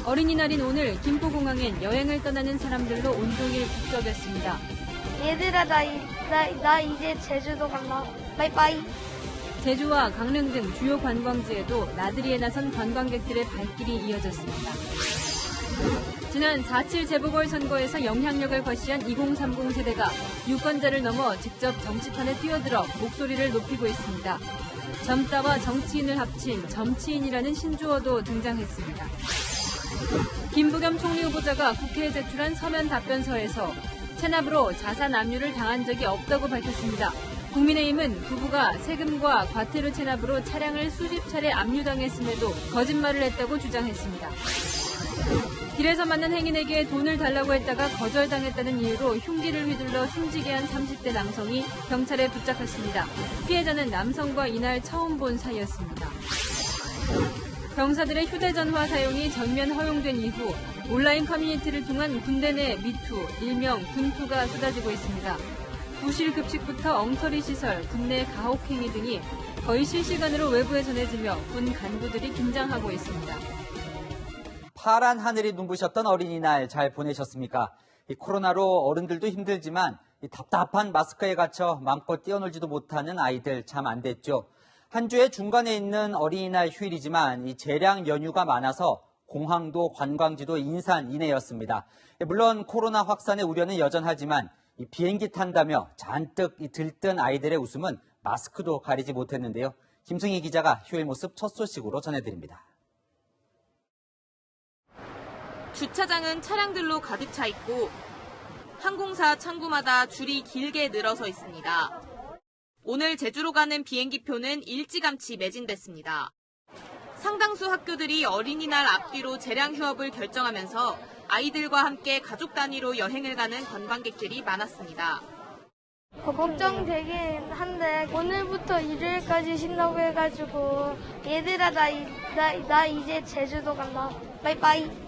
어린이날인 오늘 김포공항엔 여행을 떠나는 사람들로 온종일 북적였습니다. 얘들아, 나 이제 제주도 간다. 바이바이. 제주와 강릉 등 주요 관광지에도 나들이에 나선 관광객들의 발길이 이어졌습니다. 지난 4.7 재보궐선거에서 영향력을 과시한 2030 세대가 유권자를 넘어 직접 정치판에 뛰어들어 목소리를 높이고 있습니다. 젊다와 정치인을 합친 점치인이라는 신조어도 등장했습니다. 김부겸 총리 후보자가 국회에 제출한 서면 답변서에서 체납으로 자산 압류를 당한 적이 없다고 밝혔습니다. 국민의힘은 부부가 세금과 과태료 체납으로 차량을 수십 차례 압류당했음에도 거짓말을 했다고 주장했습니다. 길에서 만난 행인에게 돈을 달라고 했다가 거절당했다는 이유로 흉기를 휘둘러 숨지게 한 30대 남성이 경찰에 붙잡혔습니다. 피해자는 남성과 이날 처음 본 사이였습니다. 병사들의 휴대전화 사용이 전면 허용된 이후 온라인 커뮤니티를 통한 군대 내 미투, 일명 군투가 쏟아지고 있습니다. 부실 급식부터 엉터리 시설, 군내 가혹행위 등이 거의 실시간으로 외부에 전해지며 군 간부들이 긴장하고 있습니다. 파란 하늘이 눈부셨던 어린이날 잘 보내셨습니까? 이 코로나로 어른들도 힘들지만 이 답답한 마스크에 갇혀 마음껏 뛰어놀지도 못하는 아이들 참 안 됐죠. 한 주의 중간에 있는 어린이날 휴일이지만 이 재량 연휴가 많아서 공항도 관광지도 인산인해였습니다. 물론 코로나 확산의 우려는 여전하지만 이 비행기 탄다며 잔뜩 들뜬 아이들의 웃음은 마스크도 가리지 못했는데요. 김승희 기자가 휴일 모습 첫 소식으로 전해드립니다. 주차장은 차량들로 가득 차 있고 항공사 창구마다 줄이 길게 늘어서 있습니다. 오늘 제주로 가는 비행기표는 일찌감치 매진됐습니다. 상당수 학교들이 어린이날 앞뒤로 재량 휴업을 결정하면서 아이들과 함께 가족 단위로 여행을 가는 관광객들이 많았습니다. 걱정되긴 한데 오늘부터 일요일까지 쉰다고 해가지고 얘들아, 나 이제 제주도 간다. 바이바이.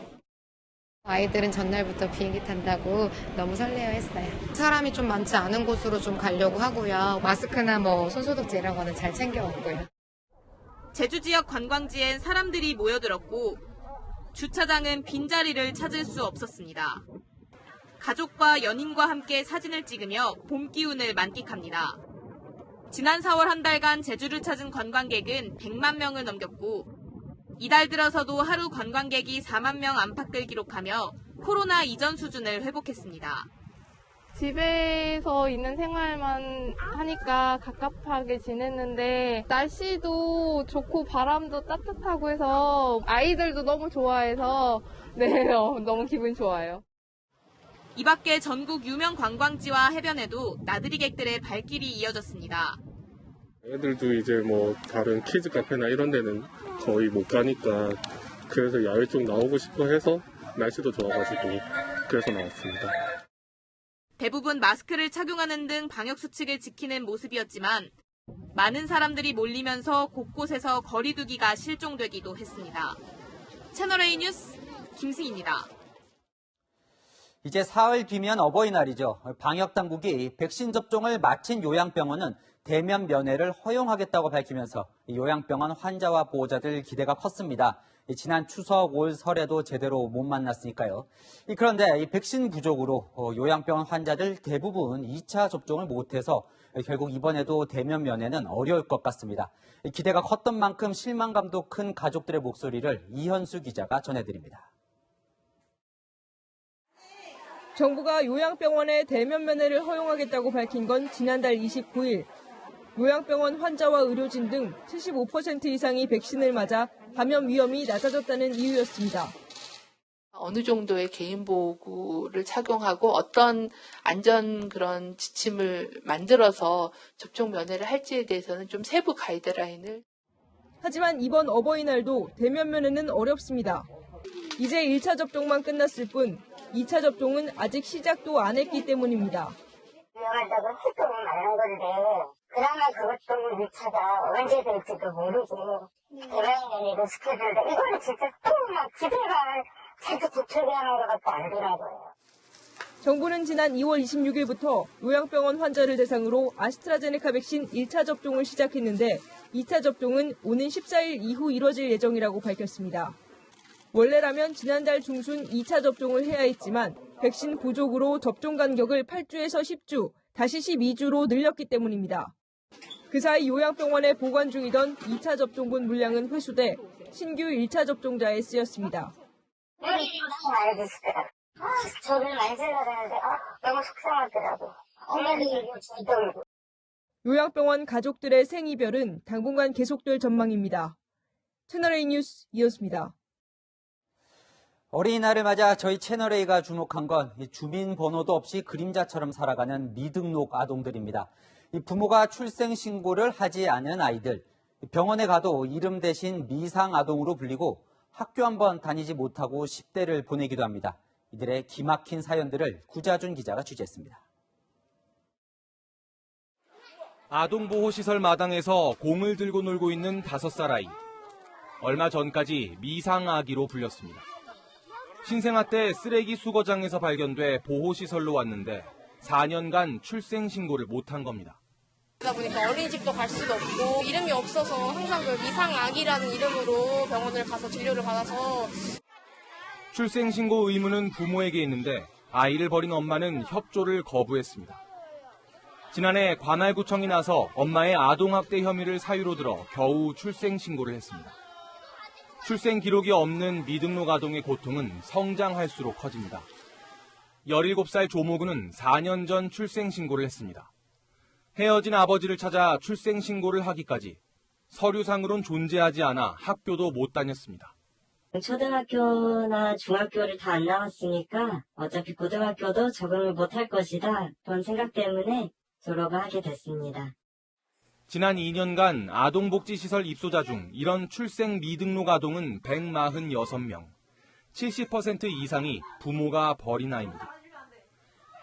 아이들은 전날부터 비행기 탄다고 너무 설레어했어요. 사람이 좀 많지 않은 곳으로 좀 가려고 하고요. 마스크나 손소독제 이런 거는 잘 챙겨왔고요. 제주 지역 관광지엔 사람들이 모여들었고 주차장은 빈자리를 찾을 수 없었습니다. 가족과 연인과 함께 사진을 찍으며 봄 기운을 만끽합니다. 지난 4월 한 달간 제주를 찾은 관광객은 100만 명을 넘겼고 이달 들어서도 하루 관광객이 4만 명 안팎을 기록하며 코로나 이전 수준을 회복했습니다. 집에서 있는 생활만 하니까 갑갑하게 지냈는데 날씨도 좋고 바람도 따뜻하고 해서 아이들도 너무 좋아해서 너무 기분 좋아요. 이 밖에 전국 유명 관광지와 해변에도 나들이객들의 발길이 이어졌습니다. 애들도 이제 다른 키즈 카페나 이런 데는 거의 못 가니까 그래서 야외 쪽 나오고 싶어 해서 날씨도 좋아가지고 그래서 나왔습니다. 대부분 마스크를 착용하는 등 방역 수칙을 지키는 모습이었지만 많은 사람들이 몰리면서 곳곳에서 거리 두기가 실종되기도 했습니다. 채널A 뉴스 김승희입니다. 이제 사흘 뒤면 어버이날이죠. 방역당국이 백신 접종을 마친 요양병원은 대면 면회를 허용하겠다고 밝히면서 요양병원 환자와 보호자들 기대가 컸습니다. 지난 추석 올 설에도 제대로 못 만났으니까요. 그런데 이 백신 부족으로 요양병원 환자들 대부분 2차 접종을 못해서 결국 이번에도 대면 면회는 어려울 것 같습니다. 기대가 컸던 만큼 실망감도 큰 가족들의 목소리를 이현수 기자가 전해드립니다. 정부가 요양병원에 대면 면회를 허용하겠다고 밝힌 건 지난달 29일. 요양병원 환자와 의료진 등 75% 이상이 백신을 맞아 감염 위험이 낮아졌다는 이유였습니다. 어느 정도의 개인보호구를 착용하고 어떤 안전 그런 지침을 만들어서 접종 면회를 할지에 대해서는 좀 세부 가이드라인을. 하지만 이번 어버이날도 대면 면회는 어렵습니다. 이제 1차 접종만 끝났을 뿐 2차 접종은 아직 시작도 안 했기 때문입니다. 위험하다고 했다고 말한 건데 그러면 그것도 1차가 언제 될지도 모르고 대면면회로 시켜준다. 이거는 진짜 또 기대가 자꾸 부추게 하는 것밖에 안 되는 거예요. 정부는 지난 2월 26일부터 요양병원 환자를 대상으로 아스트라제네카 백신 1차 접종을 시작했는데 2차 접종은 오는 14일 이후 이뤄질 예정이라고 밝혔습니다. 원래라면 지난달 중순 2차 접종을 해야 했지만 백신 부족으로 접종 간격을 8주에서 10주, 다시 12주로 늘렸기 때문입니다. 그 사이 요양병원에 보관 중이던 2차 접종분 물량은 회수돼 신규 1차 접종자에 쓰였습니다. 알려줬더라고. 저를 많이 질러대는데 너무 속상하더라고. 엄마는 얘기를 절대로. 요양병원 가족들의 생이별은 당분간 계속될 전망입니다. 채널A 뉴스 이었습니다. 어린이날을 맞아 저희 채널A가 주목한 건 주민번호도 없이 그림자처럼 살아가는 미등록 아동들입니다. 부모가 출생신고를 하지 않은 아이들, 병원에 가도 이름 대신 미상아동으로 불리고 학교 한번 다니지 못하고 10대를 보내기도 합니다. 이들의 기막힌 사연들을 구자준 기자가 취재했습니다. 아동보호시설 마당에서 공을 들고 놀고 있는 5살 아이. 얼마 전까지 미상아기로 불렸습니다. 신생아 때 쓰레기 수거장에서 발견돼 보호시설로 왔는데 4년간 출생신고를 못한 겁니다. 그러다 보니까 어린이집도 갈 수도 없고 이름이 없어서 항상 그 미상아기라는 이름으로 병원을 가서 진료를 받아서. 출생신고 의무는 부모에게 있는데 아이를 버린 엄마는 협조를 거부했습니다. 지난해 관할구청이 나서 엄마의 아동학대 혐의를 사유로 들어 겨우 출생신고를 했습니다. 출생 기록이 없는 미등록 아동의 고통은 성장할수록 커집니다. 17살 조모근은 4년 전 출생신고를 했습니다. 헤어진 아버지를 찾아 출생신고를 하기까지 서류상으론 존재하지 않아 학교도 못 다녔습니다. 초등학교나 중학교를 다 안 나왔으니까 어차피 고등학교도 적응을 못할 것이다. 그런 생각 때문에 졸업을 하게 됐습니다. 지난 2년간 아동복지시설 입소자 중 이런 출생 미등록 아동은 146명, 70% 이상이 부모가 버린 아이입니다.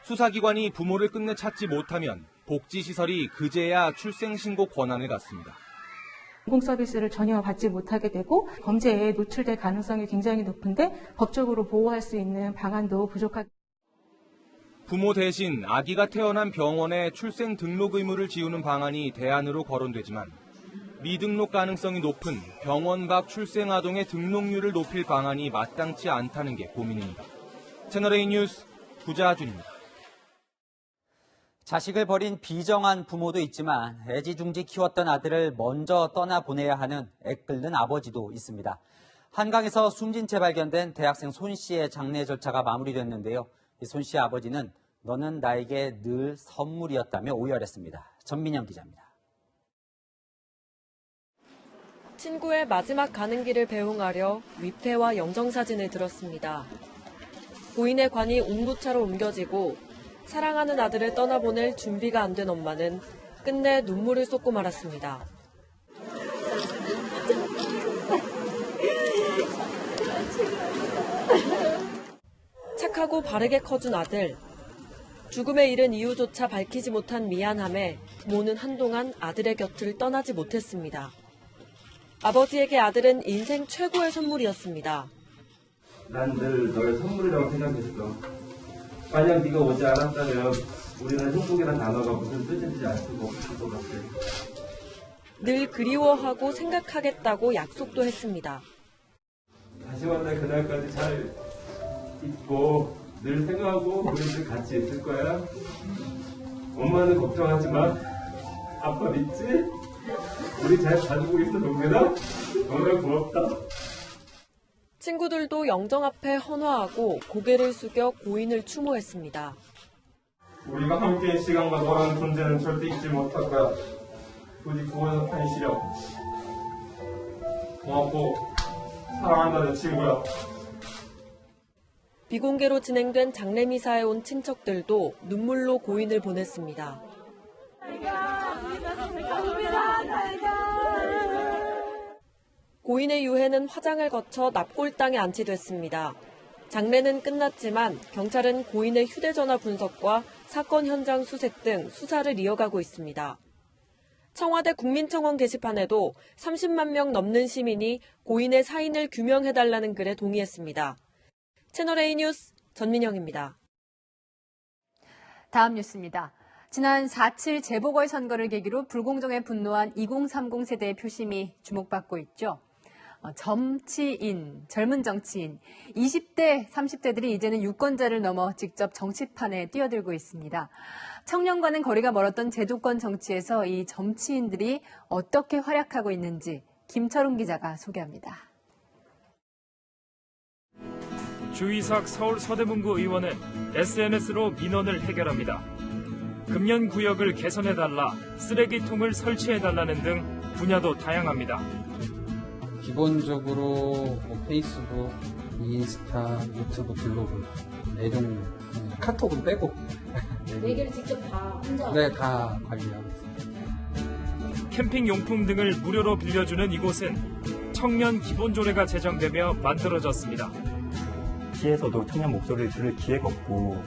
수사기관이 부모를 끝내 찾지 못하면 복지시설이 그제야 출생신고 권한을 갖습니다. 공공서비스를 전혀 받지 못하게 되고 범죄에 노출될 가능성이 굉장히 높은데 법적으로 보호할 수 있는 방안도 부족하다. 부모 대신 아기가 태어난 병원에 출생 등록 의무를 지우는 방안이 대안으로 거론되지만 미등록 가능성이 높은 병원 밖 출생 아동의 등록률을 높일 방안이 마땅치 않다는 게 고민입니다. 채널A 뉴스 구자준입니다. 자식을 버린 비정한 부모도 있지만 애지중지 키웠던 아들을 먼저 떠나보내야 하는 애끓는 아버지도 있습니다. 한강에서 숨진 채 발견된 대학생 손 씨의 장례 절차가 마무리됐는데요. 손 씨의 아버지는 너는 나에게 늘 선물이었다며 오열했습니다. 전민영 기자입니다. 친구의 마지막 가는 길을 배웅하려 위패와 영정사진을 들었습니다. 부인의 관이 옹부차로 옮겨지고 사랑하는 아들을 떠나보낼 준비가 안 된 엄마는 끝내 눈물을 쏟고 말았습니다. 착하고 바르게 커준 아들. 죽음에 이른 이유조차 밝히지 못한 미안함에 부모는 한동안 아들의 곁을 떠나지 못했습니다. 아버지에게 아들은 인생 최고의 선물이었습니다. 난 늘 너의 선물이라고 생각했어. 만약 네가 오지 않았다면 우리는 행복이라는 단어가 무슨 뜻인지 알 수가 없을 것 같아. 늘 그리워하고 생각하겠다고 약속도 했습니다. 다시 만날 그날까지 잘 있고 늘 생각하고 우리들 같이 있을 거야. 엄마는 걱정하지 마. 아빠 믿지? 우리 잘 가지고 있어, 동민아. 정말 고맙다. 친구들도 영정 앞에 헌화하고 고개를 숙여 고인을 추모했습니다. 우리가 함께인 시간과 너라는 존재는 절대 잊지 못할 거야. 부디 구원의 편이시려. 고맙고 사랑한다 내 친구야. 비공개로 진행된 장례미사에 온 친척들도 눈물로 고인을 보냈습니다. 고인의 유해는 화장을 거쳐 납골당에 안치됐습니다. 장례는 끝났지만 경찰은 고인의 휴대전화 분석과 사건 현장 수색 등 수사를 이어가고 있습니다. 청와대 국민청원 게시판에도 30만 명 넘는 시민이 고인의 사인을 규명해달라는 글에 동의했습니다. 채널A 뉴스 전민영입니다. 다음 뉴스입니다. 지난 4.7 재보궐선거를 계기로 불공정에 분노한 2030 세대의 표심이 주목받고 있죠. 젊은 정치인, 20대, 30대들이 이제는 유권자를 넘어 직접 정치판에 뛰어들고 있습니다. 청년과는 거리가 멀었던 제도권 정치에서 이 정치인들이 어떻게 활약하고 있는지 김철웅 기자가 소개합니다. 주이삭 서울 서대문구 의원은 SNS로 민원을 해결합니다. 금연 구역을 개선해달라, 쓰레기통을 설치해달라는 등 분야도 다양합니다. 기본적으로 페이스북, 인스타, 유튜브, 블로그, 내용, 카톡은 빼고. 네 개를 직접 다 혼자? 네, 다 관리하고 있습니다. 캠핑 용품 등을 무료로 빌려주는 이곳은 청년 기본조례가 제정되며 만들어졌습니다. 시에서도 청년 목소리를 들을 기회가 없고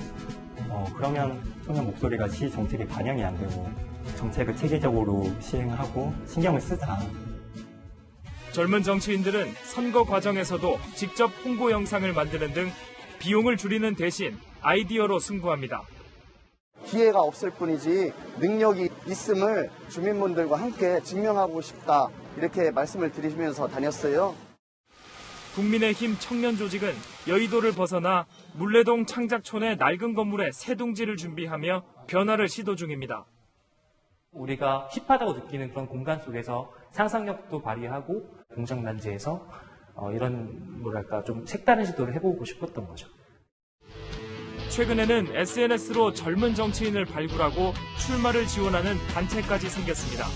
그러면 청년 목소리가 시 정책에 반영이 안 되고 정책을 체계적으로 시행하고 신경을 쓰자. 젊은 정치인들은 선거 과정에서도 직접 홍보 영상을 만드는 등 비용을 줄이는 대신 아이디어로 승부합니다. 기회가 없을 뿐이지 능력이 있음을 주민분들과 함께 증명하고 싶다, 이렇게 말씀을 드리면서 다녔어요. 국민의힘 청년 조직은 여의도를 벗어나 물레동 창작촌의 낡은 건물에 새 둥지를 준비하며 변화를 시도 중입니다. 우리가 힙하다고 느끼는 그런 공간 속에서 상상력도 발휘하고 공정단지에서 이런 좀 색다른 시도를 해보고 싶었던 거죠. 최근에는 SNS로 젊은 정치인을 발굴하고 출마를 지원하는 단체까지 생겼습니다.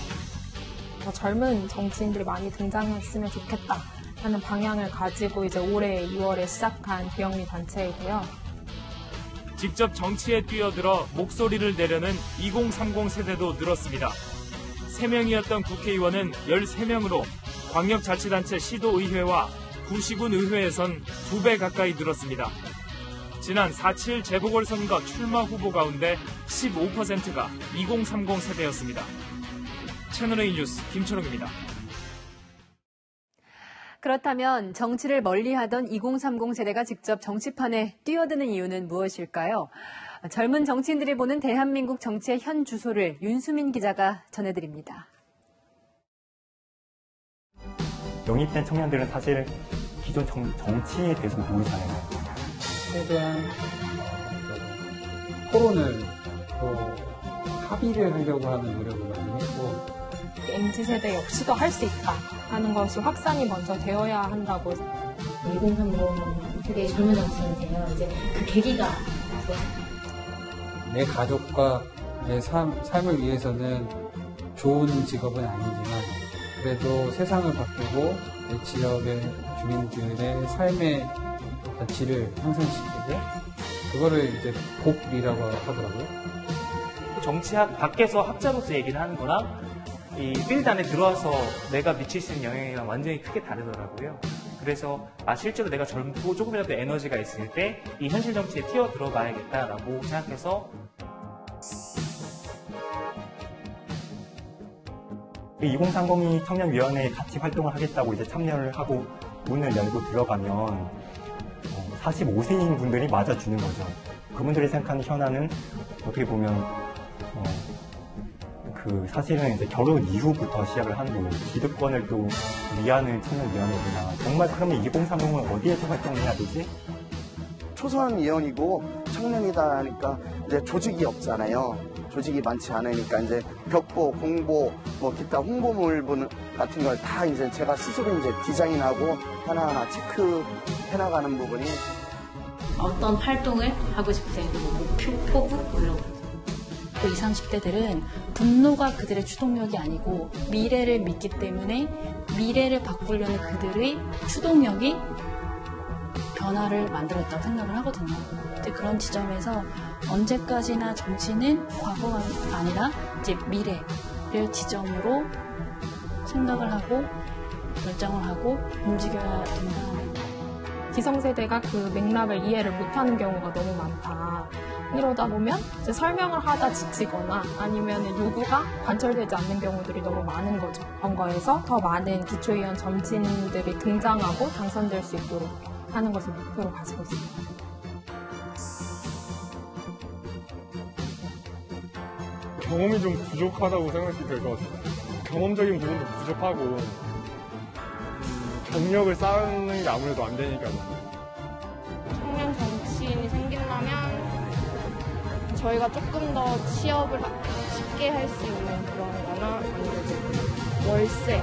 더 젊은 정치인들이 많이 등장했으면 좋겠다 하는 방향을 가지고 이제 올해 2월에 시작한 비영리 단체이고요. 직접 정치에 뛰어들어 목소리를 내려는 2030 세대도 늘었습니다. 3명이었던 국회의원은 13명으로 광역자치단체 시도의회와 구시군 의회에선 2배 가까이 늘었습니다. 지난 4.7 재보궐선거 출마 후보 가운데 15%가 2030 세대였습니다. 채널A 뉴스 김철웅입니다. 그렇다면 정치를 멀리하던 2030 세대가 직접 정치판에 뛰어드는 이유는 무엇일까요? 젊은 정치인들이 보는 대한민국 정치의 현 주소를 윤수민 기자가 전해드립니다. 영입된 청년들은 사실 기존 정치에 대해서 모르잖아요. 최대한 토론을 합의를 하려고 하는 노력을 많이 했고, MZ세대 역시도 할 수 있다 하는 것이 확산이 먼저 되어야 한다고. 2030 세대의 젊은 정치인이세요. 이제 그 계기가 있어요? 내 가족과 내 삶을 위해서는 좋은 직업은 아니지만 그래도 세상을 바꾸고 내 지역의 주민들의 삶의 어떤 질을 향상시키고, 그거를 이제 복이라고 하더라고요. 정치학 밖에서 학자로서 얘기를 하는 거랑 이 필드 안에 들어와서 내가 미칠 수 있는 영향이랑 완전히 크게 다르더라고요. 그래서 실제로 내가 젊고 조금이라도 에너지가 있을 때 이 현실 정치에 뛰어들어 봐야겠다라고 생각해서 2030이 청년위원회에 같이 활동을 하겠다고 이제 참여를 하고 문을 열고 들어가면 45세인 분들이 맞아주는 거죠. 그분들이 생각하는 현안은 어떻게 보면 사실은 이제 결혼 이후부터 시작을 하는 거고, 기득권을 또 위하는 청년위원회구나. 정말 그러면 2030은 어디에서 활동해야 되지? 초선 위원이고 청년이다 하니까 이제 조직이 없잖아요. 조직이 많지 않으니까 이제 벽보, 공보, 기타 홍보물 같은 걸 다 이제 제가 스스로 이제 디자인하고 하나하나 체크해 나가는 부분이. 어떤 활동을 하고 싶으세요? 목표, 포부? 이런 거. 20, 30대들은 분노가 그들의 추동력이 아니고 미래를 믿기 때문에 미래를 바꾸려는 그들의 추동력이 변화를 만들었다고 생각을 하거든요. 그런 지점에서 언제까지나 정치는 과거가 아니라 이제 미래를 지점으로 생각을 하고 결정을 하고 움직여야 된다. 기성세대가 그 맥락을 이해를 못하는 경우가 너무 많다. 이러다 보면 이제 설명을 하다 지치거나 아니면 요구가 관철되지 않는 경우들이 너무 많은 거죠. 선거에서 더 많은 기초의원 정치인들이 등장하고 당선될 수 있도록 하는 것을 목표로 가지고 있습니다. 경험이 좀 부족하다고 생각이 될 것 같아요. 경험적인 부분도 부족하고 경력을 쌓는 게 아무래도 안 되니까요. 청년 정치인이 생긴다면 저희가 조금 더 취업을 쉽게 할 수 있는 그런 거나 아니면 월세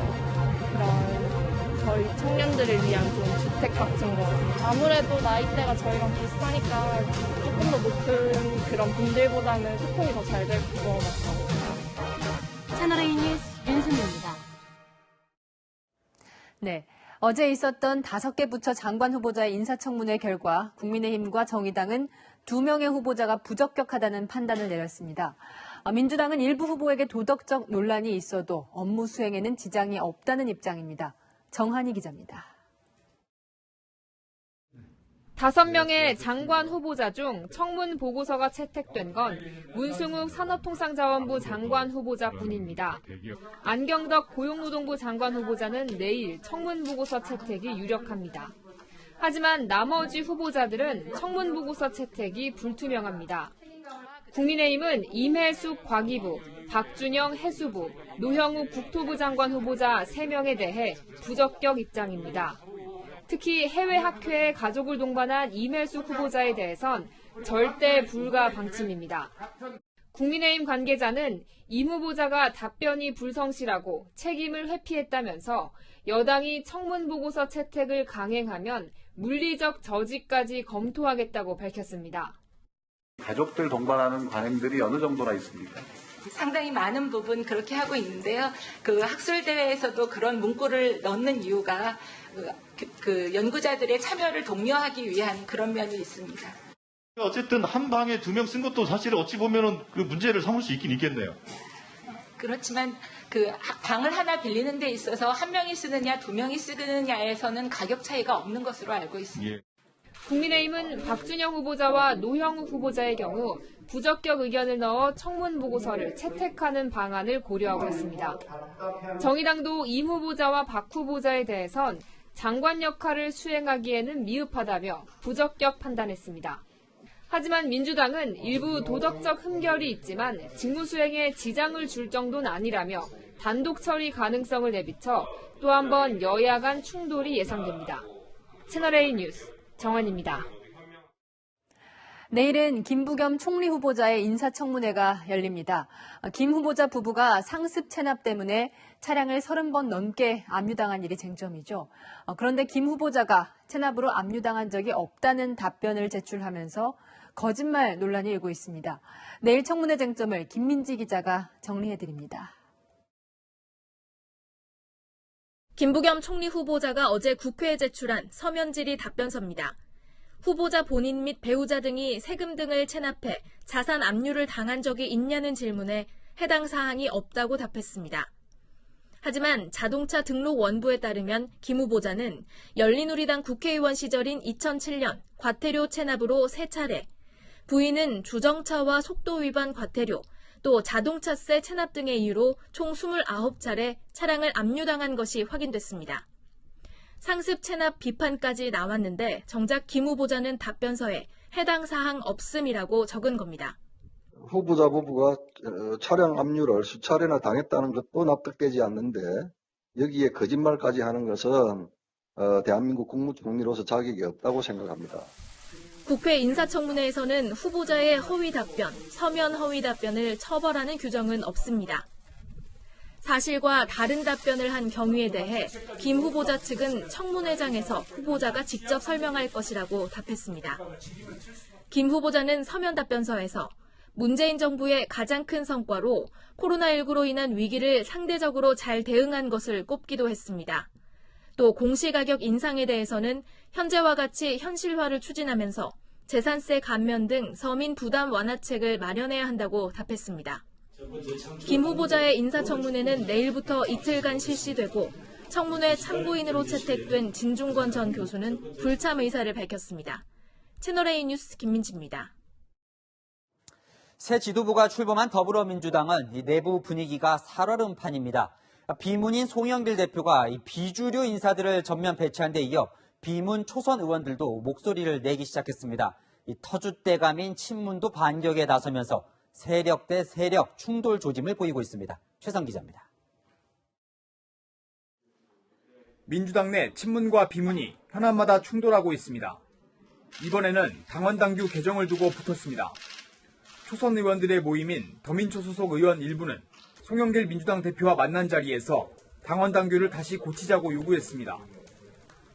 그런 저희 청년들을 위한 좀 주택 같은 거 아무래도 나이대가 저희랑 비슷하니까 조금 더 높은 그런 분들보다는 소통이 더 잘 될 것 같아요. 채널A 뉴스 윤수미입니다. 네. 어제 있었던 5개 부처 장관 후보자의 인사청문회 결과 국민의힘과 정의당은 2명의 후보자가 부적격하다는 판단을 내렸습니다. 민주당은 일부 후보에게 도덕적 논란이 있어도 업무 수행에는 지장이 없다는 입장입니다. 정한희 기자입니다. 5명의 장관 후보자 중 청문 보고서가 채택된 건 문승욱 산업통상자원부 장관 후보자뿐입니다. 안경덕 고용노동부 장관 후보자는 내일 청문 보고서 채택이 유력합니다. 하지만 나머지 후보자들은 청문 보고서 채택이 불투명합니다. 국민의힘은 임혜숙 과기부, 박준영 해수부, 노형욱 국토부 장관 후보자 3명에 대해 부적격 입장입니다. 특히 해외 학회에 가족을 동반한 임혜숙 후보자에 대해선 절대 불가 방침입니다. 국민의힘 관계자는 임 후보자가 답변이 불성실하고 책임을 회피했다면서 여당이 청문보고서 채택을 강행하면 물리적 저지까지 검토하겠다고 밝혔습니다. 가족들 동반하는 관행들이 어느 정도나 있습니까? 상당히 많은 부분 그렇게 하고 있는데요. 그 학술대회에서도 그런 문구를 넣는 이유가 그 연구자들의 참여를 독려하기 위한 그런 면이 있습니다. 어쨌든 한 방에 2명 쓴 것도 사실 어찌 보면은 그 문제를 삼을 수 있긴 있겠네요. 그렇지만 그 방을 하나 빌리는 데 있어서 1명이 쓰느냐 2명이 쓰느냐에서는 가격 차이가 없는 것으로 알고 있습니다. 예. 국민의힘은 박준영 후보자와 노형욱 후보자의 경우 부적격 의견을 넣어 청문 보고서를 채택하는 방안을 고려하고 있습니다. 정의당도 임 후보자와 박 후보자에 대해선 장관 역할을 수행하기에는 미흡하다며 부적격 판단했습니다. 하지만 민주당은 일부 도덕적 흠결이 있지만 직무 수행에 지장을 줄 정도는 아니라며 단독 처리 가능성을 내비쳐 또 한 번 여야 간 충돌이 예상됩니다. 채널A 뉴스 정한입니다. 내일은 김부겸 총리 후보자의 인사청문회가 열립니다. 김 후보자 부부가 상습 체납 때문에 차량을 30번 넘게 압류당한 일이 쟁점이죠. 그런데 김 후보자가 체납으로 압류당한 적이 없다는 답변을 제출하면서 거짓말 논란이 일고 있습니다. 내일 청문회 쟁점을 김민지 기자가 정리해드립니다. 김부겸 총리 후보자가 어제 국회에 제출한 서면 질의 답변서입니다. 후보자 본인 및 배우자 등이 세금 등을 체납해 자산 압류를 당한 적이 있냐는 질문에 해당 사항이 없다고 답했습니다. 하지만 자동차 등록 원부에 따르면 김 후보자는 열린우리당 국회의원 시절인 2007년 과태료 체납으로 3차례, 부인은 주정차와 속도 위반 과태료, 또 자동차세 체납 등의 이유로 총 29차례 차량을 압류당한 것이 확인됐습니다. 상습 체납 비판까지 나왔는데 정작 김 후보자는 답변서에 해당 사항 없음이라고 적은 겁니다. 후보자 부부가 차량 압류를 수차례나 당했다는 것도 납득되지 않는데 여기에 거짓말까지 하는 것은 대한민국 국무총리로서 자격이 없다고 생각합니다. 국회 인사청문회에서는 후보자의 허위 답변, 서면 허위 답변을 처벌하는 규정은 없습니다. 사실과 다른 답변을 한 경위에 대해 김 후보자 측은 청문회장에서 후보자가 직접 설명할 것이라고 답했습니다. 김 후보자는 서면 답변서에서 문재인 정부의 가장 큰 성과로 코로나19로 인한 위기를 상대적으로 잘 대응한 것을 꼽기도 했습니다. 또 공시가격 인상에 대해서는 현재와 같이 현실화를 추진하면서 재산세 감면 등 서민 부담 완화책을 마련해야 한다고 답했습니다. 김 후보자의 인사청문회는 내일부터 이틀간 실시되고 청문회 참고인으로 채택된 진중권 전 교수는 불참 의사를 밝혔습니다. 채널A 뉴스 김민지입니다. 새 지도부가 출범한 더불어민주당은 이 내부 분위기가 살얼음판입니다. 비문인 송영길 대표가 이 비주류 인사들을 전면 배치한 데 이어 비문 초선 의원들도 목소리를 내기 시작했습니다. 이 터줏대감인 친문도 반격에 나서면서 세력 대 세력 충돌 조짐을 보이고 있습니다. 최성 기자입니다. 민주당 내 친문과 비문이 현안마다 충돌하고 있습니다. 이번에는 당원 당규 개정을 두고 붙었습니다. 초선 의원들의 모임인 더민초 소속 의원 일부는 송영길 민주당 대표와 만난 자리에서 당원 당규를 다시 고치자고 요구했습니다.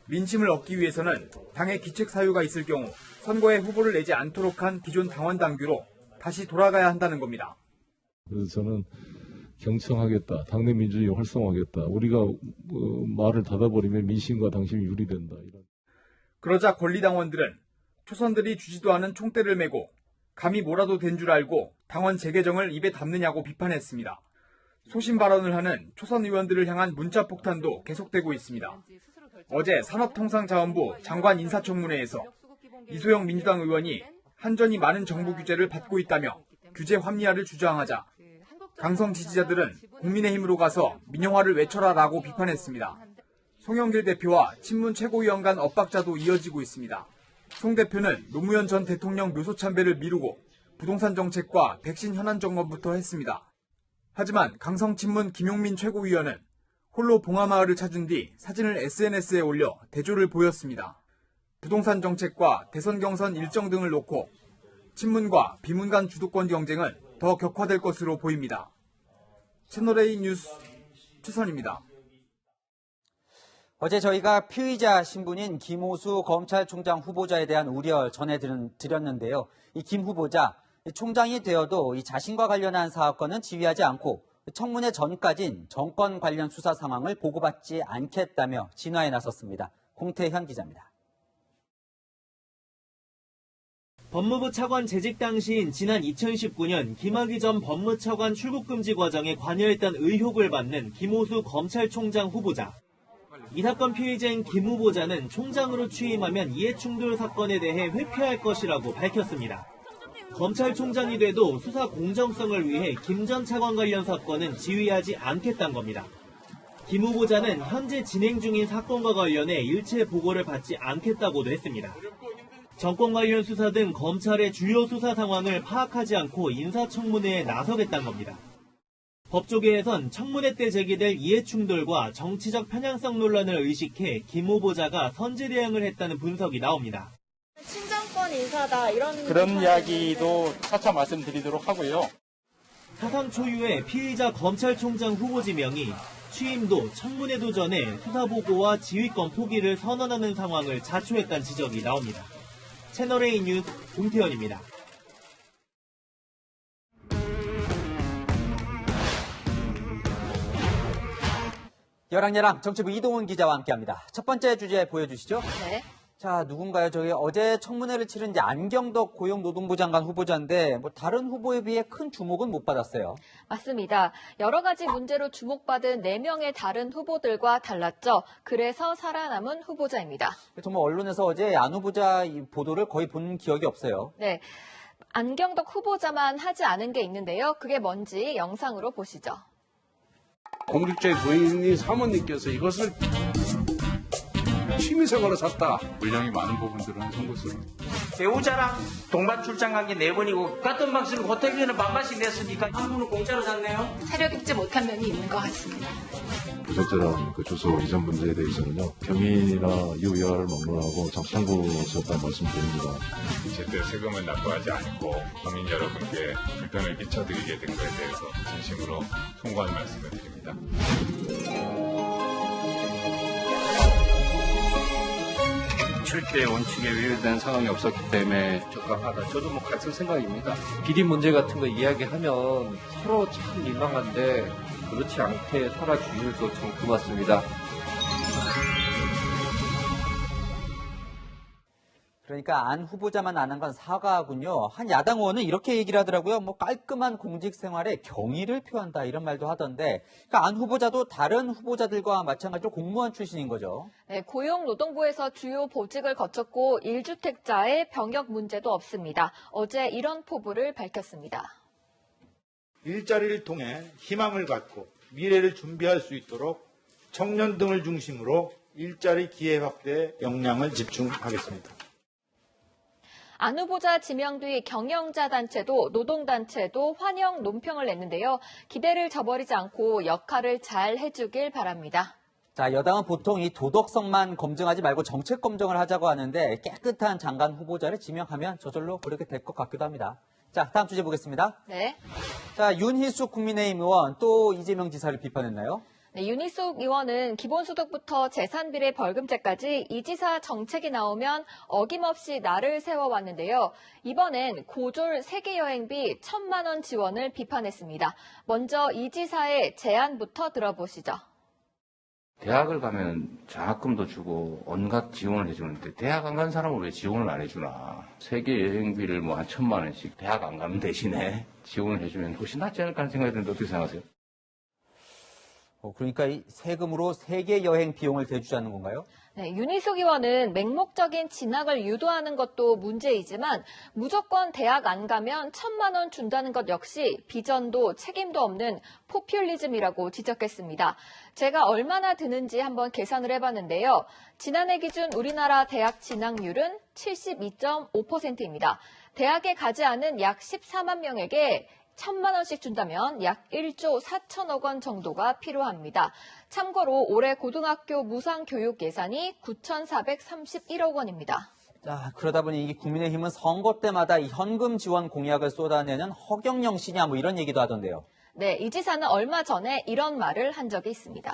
민심을 얻기 위해서는 당의 기책 사유가 있을 경우 선거에 후보를 내지 않도록 한 기존 당원 당규로 다시 돌아가야 한다는 겁니다. 그래서 저는 경청하겠다. 당내 민주주의 활성화하겠다. 우리가 말을 닫아버리면 민심과 당심이 유리된다. 그러자 권리당원들은 초선들이 주지도 않은 총대를 메고 감히 뭐라도 된 줄 알고 당원 재개정을 입에 담느냐고 비판했습니다. 소신 발언을 하는 초선 의원들을 향한 문자 폭탄도 계속되고 있습니다. 어제 산업통상자원부 장관 인사청문회에서 이소영 민주당 의원이 한전이 많은 정부 규제를 받고 있다며 규제 합리화를 주장하자 강성 지지자들은 국민의힘으로 가서 민영화를 외쳐라라고 비판했습니다. 송영길 대표와 친문 최고위원 간 엇박자도 이어지고 있습니다. 송 대표는 노무현 전 대통령 묘소 참배를 미루고 부동산 정책과 백신 현안 점검부터 했습니다. 하지만 강성 친문 김용민 최고위원은 홀로 봉하마을을 찾은 뒤 사진을 SNS에 올려 대조를 보였습니다. 부동산 정책과 대선 경선 일정 등을 놓고 친문과 비문 간 주도권 경쟁은 더 격화될 것으로 보입니다. 채널A 뉴스 최선입니다. 어제 저희가 피의자 신분인 김호수 검찰총장 후보자에 대한 우려 전해드렸는데요. 이 김 후보자, 총장이 되어도 이 자신과 관련한 사건은 지휘하지 않고 청문회 전까진 정권 관련 수사 상황을 보고받지 않겠다며 진화에 나섰습니다. 공태현 기자입니다. 법무부 차관 재직 당시인 지난 2019년 김학의 전 법무차관 출국금지 과정에 관여했던 의혹을 받는 김호수 검찰총장 후보자. 이 사건 피의자인 김 후보자는 총장으로 취임하면 이해충돌 사건에 대해 회피할 것이라고 밝혔습니다. 검찰총장이 돼도 수사 공정성을 위해 김 전 차관 관련 사건은 지휘하지 않겠다는 겁니다. 김 후보자는 현재 진행 중인 사건과 관련해 일체 보고를 받지 않겠다고도 했습니다. 정권 관련 수사 등 검찰의 주요 수사 상황을 파악하지 않고 인사청문회에 나서겠다는 겁니다. 법조계에선 청문회 때 제기될 이해충돌과 정치적 편향성 논란을 의식해 김 후보자가 선제 대응을 했다는 분석이 나옵니다. 친정권 인사다 이런 그런 이야기도 차차 말씀드리도록 하고요. 사상 초유의 피의자 검찰총장 후보 지명이 취임도 청문회도 전에 수사보고와 지휘권 포기를 선언하는 상황을 자초했다는 지적이 나옵니다. 채널A 뉴스 공태현입니다. 여랑여랑 정치부 이동훈 기자와 함께합니다. 첫 번째 주제 보여주시죠. 네. 자, 누군가요? 저기 어제 청문회를 치른 이제 안경덕 고용노동부 장관 후보자인데 다른 후보에 비해 큰 주목은 못 받았어요. 맞습니다. 여러 가지 문제로 주목받은 4명의 다른 후보들과 달랐죠. 그래서 살아남은 후보자입니다. 정말 언론에서 어제 안 후보자 이 보도를 거의 본 기억이 없어요. 네. 안경덕 후보자만 하지 않은 게 있는데요. 그게 뭔지 영상으로 보시죠. 공직자의 부인인 사모님께서 이것을 취미생활로 샀다. 물량이 많은 부분들은 송구스러워. 배우자랑 동반 출장 간 게 4번이고 같은 방식으로 호텔비는 반반씩 냈으니까 한 분은 공짜로 샀네요. 사력 있지 못한 면이 있는 것 같습니다. 부적절한 그 주소 이전 문제에 대해서는요. 경위나 이후 위화를 막론하고 작성구였다는 말씀드립니다. 제때 세금을 납부하지 않고 국민 여러분께 불편을 끼쳐드리게 된 것에 대해서 진심으로 송구하는 말씀을 드립니다. 실제 원칙에 위배된 상황이 없었기 때문에 적합하다. 저도 같은 생각입니다. 비리 문제 같은 거 이야기하면 서로 참 민망한데 그렇지 않게 살아주셔서 참 고맙습니다. 그러니까 안 후보자만 아는 건 사과하군요. 한 야당 의원은 이렇게 얘기를 하더라고요. 깔끔한 공직 생활에 경의를 표한다 이런 말도 하던데, 그러니까 안 후보자도 다른 후보자들과 마찬가지로 공무원 출신인 거죠. 네, 고용노동부에서 주요 보직을 거쳤고 1주택자의 병역 문제도 없습니다. 어제 이런 포부를 밝혔습니다. 일자리를 통해 희망을 갖고 미래를 준비할 수 있도록 청년 등을 중심으로 일자리 기회 확대에 역량을 집중하겠습니다. 안 후보자 지명 뒤 경영자 단체도 노동단체도 환영 논평을 냈는데요. 기대를 저버리지 않고 역할을 잘 해주길 바랍니다. 자, 여당은 보통 이 도덕성만 검증하지 말고 정책 검증을 하자고 하는데 깨끗한 장관 후보자를 지명하면 저절로 그렇게 될 것 같기도 합니다. 자, 다음 주제 보겠습니다. 네. 자, 윤희숙 국민의힘 의원 또 이재명 지사를 비판했나요? 네, 윤희숙 의원은 기본소득부터 재산비례 벌금제까지 이 지사 정책이 나오면 어김없이 날을 세워왔는데요. 이번엔 고졸 세계여행비 1,000만 원 지원을 비판했습니다. 먼저 이 지사의 제안부터 들어보시죠. 대학을 가면 장학금도 주고 온갖 지원을 해주는데 대학 안 간 사람은 왜 지원을 안 해주나. 세계여행비를 뭐 한 1,000만 원씩 대학 안 가는 대신에 지원을 해주면 훨씬 낫지 않을까 하는 생각이 드는데 어떻게 생각하세요? 그러니까 이 세금으로 세계 여행 비용을 대주자는 건가요? 네, 윤희숙 의원은 맹목적인 진학을 유도하는 것도 문제이지만 무조건 대학 안 가면 1,000만 원 준다는 것 역시 비전도 책임도 없는 포퓰리즘이라고 지적했습니다. 제가 얼마나 드는지 한번 계산을 해봤는데요. 지난해 기준 우리나라 대학 진학률은 72.5%입니다. 대학에 가지 않은 약 14만 명에게 1,000만 원씩 준다면 약 1조 4천억 원 정도가 필요합니다. 참고로 올해 고등학교 무상교육 예산이 9,431억 원입니다. 자, 그러다 보니 이 국민의힘은 선거 때마다 이 현금 지원 공약을 쏟아내는 허경영 씨냐 뭐 이런 얘기도 하던데요. 네, 이 지사는 얼마 전에 이런 말을 한 적이 있습니다.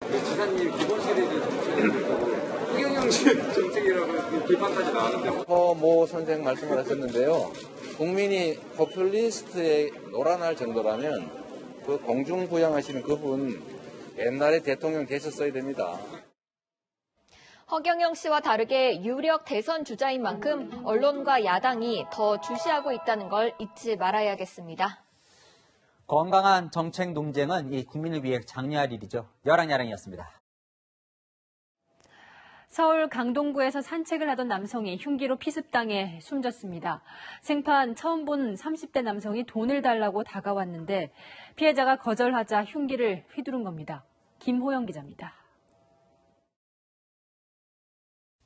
지사님 기본시대의 정책이고 허경영 씨 정책이라고 비판까지 나왔는데 모 선생 말씀을 하셨는데요. 국민이 포퓰리스트에 놀아날 정도라면 그 공중부양하시는 그분 옛날에 대통령 되셨어야 됩니다. 허경영 씨와 다르게 유력 대선 주자인 만큼 언론과 야당이 더 주시하고 있다는 걸 잊지 말아야겠습니다. 건강한 정책 논쟁은 이 국민을 위해 장려할 일이죠. 여랑야랑이었습니다. 서울 강동구에서 산책을 하던 남성이 흉기로 피습당해 숨졌습니다. 생판 처음 본 30대 남성이 돈을 달라고 다가왔는데 피해자가 거절하자 흉기를 휘두른 겁니다. 김호영 기자입니다.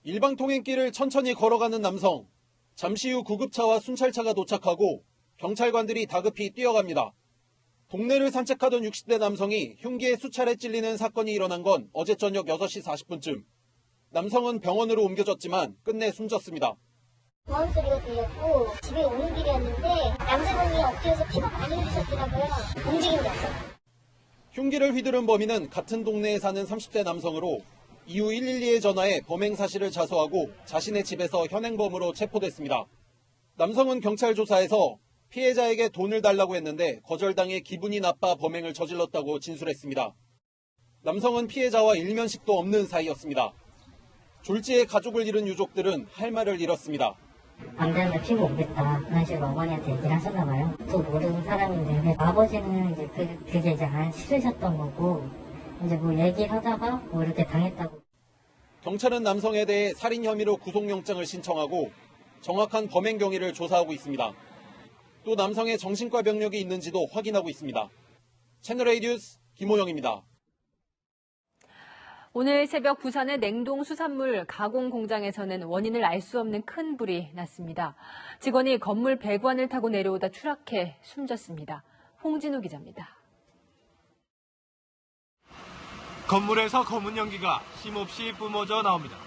일방통행길을 천천히 걸어가는 남성. 잠시 후 구급차와 순찰차가 도착하고 경찰관들이 다급히 뛰어갑니다. 동네를 산책하던 60대 남성이 흉기에 수차례 찔리는 사건이 일어난 건 어제 저녁 6시 40분쯤. 남성은 병원으로 옮겨졌지만 끝내 숨졌습니다. 보험 소리가 들렸고 집에 오는 길이었는데 남자분이 엎드려서 피가 많이 흘리셨더라고요. 움직임이 없어요. 흉기를 휘두른 범인은 같은 동네에 사는 30대 남성으로 이후 112에 전화해 범행 사실을 자수하고 자신의 집에서 현행범으로 체포됐습니다. 남성은 경찰 조사에서 피해자에게 돈을 달라고 했는데 거절당해 기분이 나빠 범행을 저질렀다고 진술했습니다. 남성은 피해자와 일면식도 없는 사이였습니다. 졸지에 가족을 잃은 유족들은 할 말을 잃었습니다. 남자는 피고 오겠다 그런 식으로 어머니한테 얘기를 하셨나 봐요. 또 모르는 사람인데 아버지는 이제 그게 이제 안 싫으셨던 거고 이제 뭐 얘기를 하다가 뭐 이렇게 당했다고. 경찰은 남성에 대해 살인 혐의로 구속영장을 신청하고 정확한 범행 경위를 조사하고 있습니다. 또 남성의 정신과 병력이 있는지도 확인하고 있습니다. 채널A 뉴스 김호영입니다. 오늘 새벽 부산의 냉동 수산물 가공 공장에서는 원인을 알 수 없는 큰 불이 났습니다. 직원이 건물 배관을 타고 내려오다 추락해 숨졌습니다. 홍진우 기자입니다. 건물에서 검은 연기가 힘없이 뿜어져 나옵니다.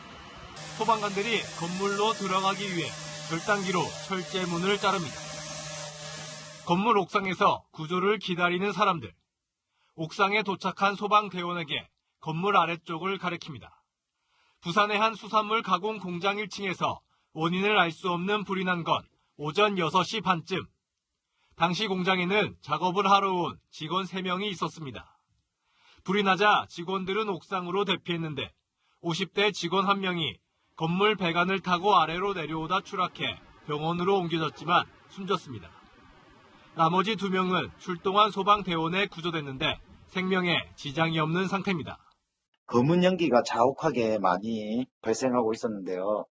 소방관들이 건물로 들어가기 위해 절단기로 철제문을 자릅니다. 건물 옥상에서 구조를 기다리는 사람들. 옥상에 도착한 소방대원에게 건물 아래쪽을 가리킵니다. 부산의 한 수산물 가공 공장 1층에서 원인을 알 수 없는 불이 난 건 오전 6시 반쯤. 당시 공장에는 작업을 하러 온 직원 3명이 있었습니다. 불이 나자 직원들은 옥상으로 대피했는데 50대 직원 1명이 건물 배관을 타고 아래로 내려오다 추락해 병원으로 옮겨졌지만 숨졌습니다. 나머지 2명은 출동한 소방대원에 구조됐는데 생명에 지장이 없는 상태입니다. 검은 연기가 자욱하게 많이 발생하고 있었는데요.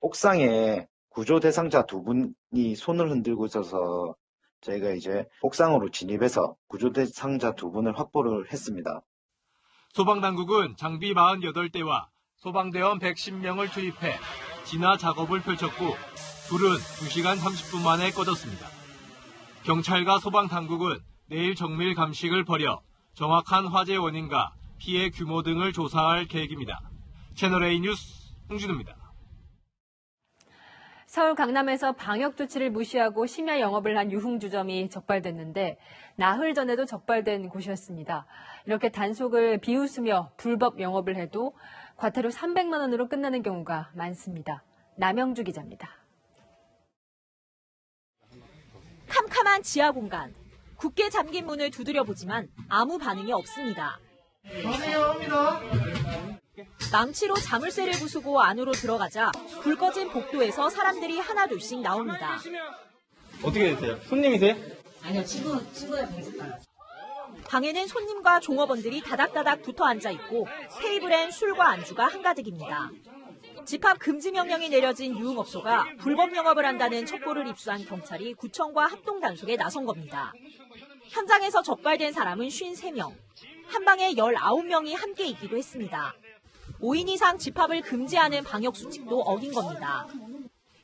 옥상에 구조 대상자 2분이 손을 흔들고 있어서 저희가 이제 옥상으로 진입해서 구조 대상자 2분을 확보를 했습니다. 소방당국은 장비 48대와 소방대원 110명을 투입해 진화 작업을 펼쳤고 불은 2시간 30분 만에 꺼졌습니다. 경찰과 소방당국은 내일 정밀 감식을 벌여 정확한 화재 원인과 피해 규모 등을 조사할 계획입니다. 채널A 뉴스 홍진우입니다. 서울 강남에서 방역 조치를 무시하고 심야 영업을 한 유흥주점이 적발됐는데 나흘 전에도 적발된 곳이었습니다. 이렇게 단속을 비웃으며 불법 영업을 해도 과태료 300만 원으로 끝나는 경우가 많습니다. 남영주 기자입니다. 캄캄한 지하 공간. 굳게 잠긴 문을 두드려보지만 아무 반응이 없습니다. 망치로 자물쇠를 부수고 안으로 들어가자 불 꺼진 복도에서 사람들이 하나둘씩 나옵니다. 어떻게 되세요? 손님이세요? 아니요, 친구가 있어요. 방에는 손님과 종업원들이 다닥다닥 붙어 앉아 있고 테이블엔 술과 안주가 한가득입니다. 집합 금지 명령이 내려진 유흥업소가 불법 영업을 한다는 첩보를 입수한 경찰이 구청과 합동 단속에 나선 겁니다. 현장에서 적발된 사람은 53명, 한 방에 19명이 함께 있기도 했습니다. 5인 이상 집합을 금지하는 방역수칙도 어긴 겁니다.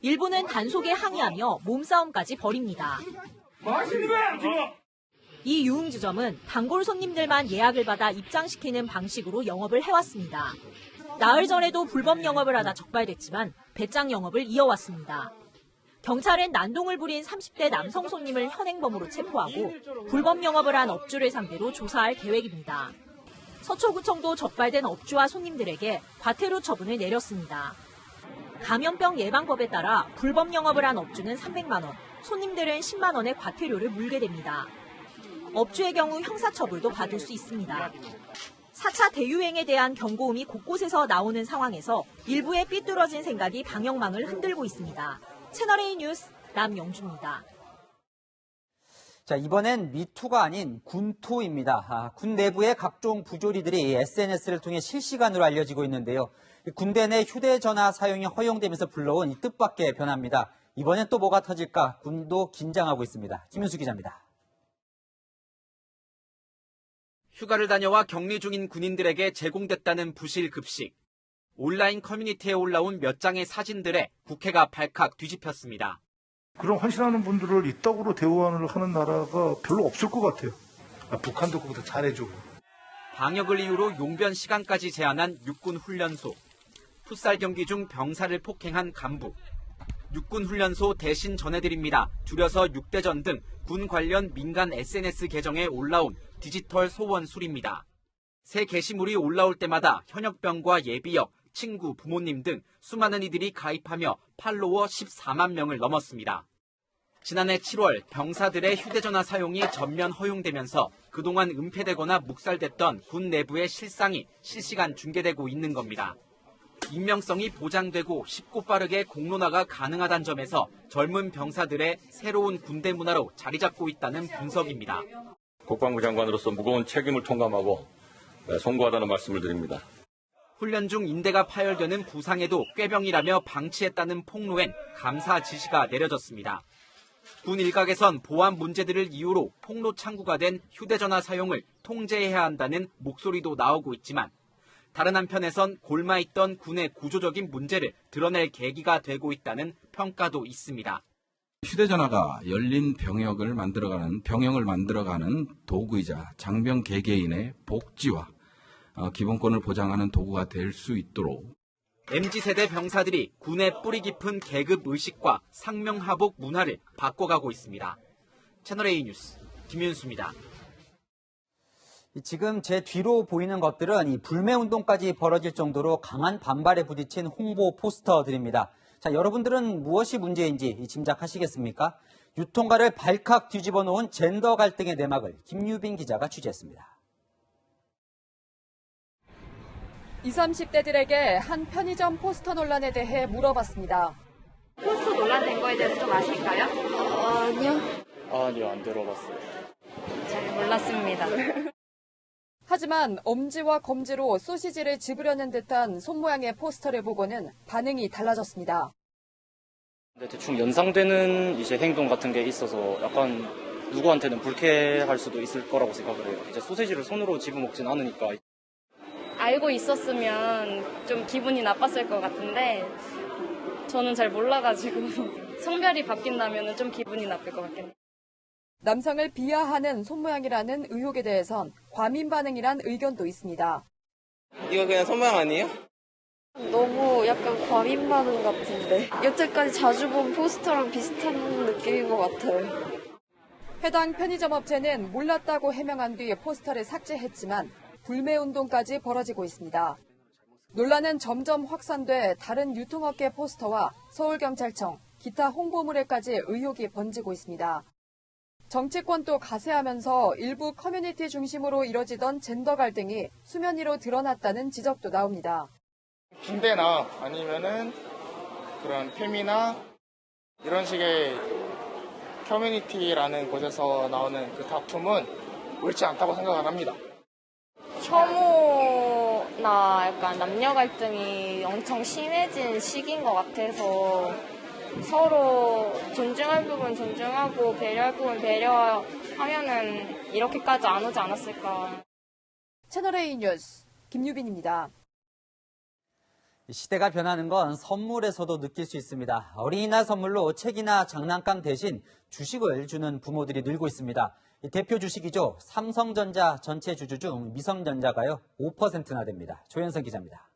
일부는 단속에 항의하며 몸싸움까지 벌입니다. 이 유흥주점은 단골 손님들만 예약을 받아 입장시키는 방식으로 영업을 해왔습니다. 나흘 전에도 불법 영업을 하다 적발됐지만 배짱 영업을 이어왔습니다. 경찰은 난동을 부린 30대 남성 손님을 현행범으로 체포하고 불법 영업을 한 업주를 상대로 조사할 계획입니다. 서초구청도 적발된 업주와 손님들에게 과태료 처분을 내렸습니다. 감염병 예방법에 따라 불법 영업을 한 업주는 300만 원, 손님들은 10만 원의 과태료를 물게 됩니다. 업주의 경우 형사처벌도 받을 수 있습니다. 4차 대유행에 대한 경고음이 곳곳에서 나오는 상황에서 일부의 삐뚤어진 생각이 방역망을 흔들고 있습니다. 채널A 뉴스 남영주입니다. 자, 이번엔 미투가 아닌 군투입니다. 군 내부의 각종 부조리들이 SNS를 통해 실시간으로 알려지고 있는데요. 군대 내 휴대전화 사용이 허용되면서 불러온 이 뜻밖의 변화입니다. 이번엔 또 뭐가 터질까 군도 긴장하고 있습니다. 김윤수 기자입니다. 휴가를 다녀와 격리 중인 군인들에게 제공됐다는 부실 급식. 온라인 커뮤니티에 올라온 몇 장의 사진들에 국회가 발칵 뒤집혔습니다. 그런 헌신하는 분들을 이 떡으로 대우하는 나라가 별로 없을 것 같아요. 북한도 그보다 잘해주고. 방역을 이유로 용변 시간까지 제한한 육군훈련소. 풋살 경기 중 병사를 폭행한 간부. 육군훈련소 대신 전해드립니다. 줄여서 6대전 등 군 관련 민간 SNS 계정에 올라온 디지털 소원술입니다. 새 게시물이 올라올 때마다 현역병과 예비역, 친구, 부모님 등 수많은 이들이 가입하며 팔로워 14만 명을 넘었습니다. 지난해 7월 병사들의 휴대전화 사용이 전면 허용되면서 그동안 은폐되거나 묵살됐던 군 내부의 실상이 실시간 중계되고 있는 겁니다. 익명성이 보장되고 쉽고 빠르게 공론화가 가능하다는 점에서 젊은 병사들의 새로운 군대 문화로 자리 잡고 있다는 분석입니다. 국방부 장관으로서 무거운 책임을 통감하고 송구하다는 말씀을 드립니다. 훈련 중 인대가 파열되는 부상에도 꾀병이라며 방치했다는 폭로엔 감사 지시가 내려졌습니다. 군 일각에선 보안 문제들을 이유로 폭로 창구가 된 휴대전화 사용을 통제해야 한다는 목소리도 나오고 있지만 다른 한편에선 골마있던 군의 구조적인 문제를 드러낼 계기가 되고 있다는 평가도 있습니다. 휴대전화가 열린 병역을 만들어가는 도구이자 장병 개개인의 복지와 기본권을 보장하는 도구가 될 수 있도록 MZ세대 병사들이 군의 뿌리 깊은 계급 의식과 상명하복 문화를 바꿔가고 있습니다. 채널A 뉴스 김윤수입니다. 지금 제 뒤로 보이는 것들은 이 불매운동까지 벌어질 정도로 강한 반발에 부딪힌 홍보 포스터들입니다. 자, 여러분들은 무엇이 문제인지 짐작하시겠습니까? 유통가를 발칵 뒤집어 놓은 젠더 갈등의 내막을 김유빈 기자가 취재했습니다. 20, 30대들에게 한 편의점 포스터 논란에 대해 물어봤습니다. 포스터 논란된 거에 대해서 좀 아실까요? 아니요, 안 들어봤어요. 잘 몰랐습니다. 하지만 엄지와 검지로 소시지를 집으려는 듯한 손모양의 포스터를 보고는 반응이 달라졌습니다. 근데 대충 연상되는 이제 행동 같은 게 있어서 약간 누구한테는 불쾌할 수도 있을 거라고 생각을 해요. 이제 소시지를 손으로 집어먹진 않으니까. 알고 있었으면 좀 기분이 나빴을 것 같은데 저는 잘 몰라가지고 성별이 바뀐다면 좀 기분이 나쁠 것 같긴 해요. 남성을 비하하는 손모양이라는 의혹에 대해선 과민 반응이란 의견도 있습니다. 이거 그냥 손모양 아니에요? 너무 약간 과민 반응 같은데. 여태까지 자주 본 포스터랑 비슷한 느낌인 것 같아요. 해당 편의점 업체는 몰랐다고 해명한 뒤 포스터를 삭제했지만 불매운동까지 벌어지고 있습니다. 논란은 점점 확산돼 다른 유통업계 포스터와 서울경찰청, 기타 홍보물에까지 의혹이 번지고 있습니다. 정치권도 가세하면서 일부 커뮤니티 중심으로 이뤄지던 젠더 갈등이 수면 위로 드러났다는 지적도 나옵니다. 군대나 아니면은 그런 페미나 이런 식의 커뮤니티라는 곳에서 나오는 그 다툼은 옳지 않다고 생각을 합니다. 혐오나 약간 남녀 갈등이 엄청 심해진 시기인 것 같아서 서로 존중할 부분 존중하고 배려할 부분 배려하면은 이렇게까지 안 오지 않았을까. 채널A 뉴스 김유빈입니다. 시대가 변하는 건 선물에서도 느낄 수 있습니다. 어린이날 선물로 책이나 장난감 대신 주식을 주는 부모들이 늘고 있습니다. 대표 주식이죠. 삼성전자 전체 주주 중 미성년자가요 5%나 됩니다. 조현선 기자입니다.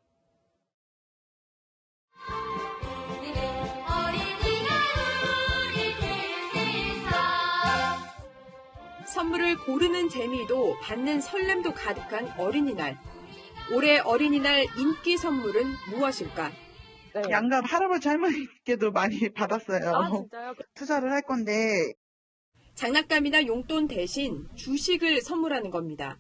선물을 고르는 재미도 받는 설렘도 가득한 어린이날. 올해 어린이날 인기 선물은 무엇일까? 네. 양가 할아버지 할머니께도 많이 받았어요. 아, 진짜요? 투자를 할 건데. 장난감이나 용돈 대신 주식을 선물하는 겁니다.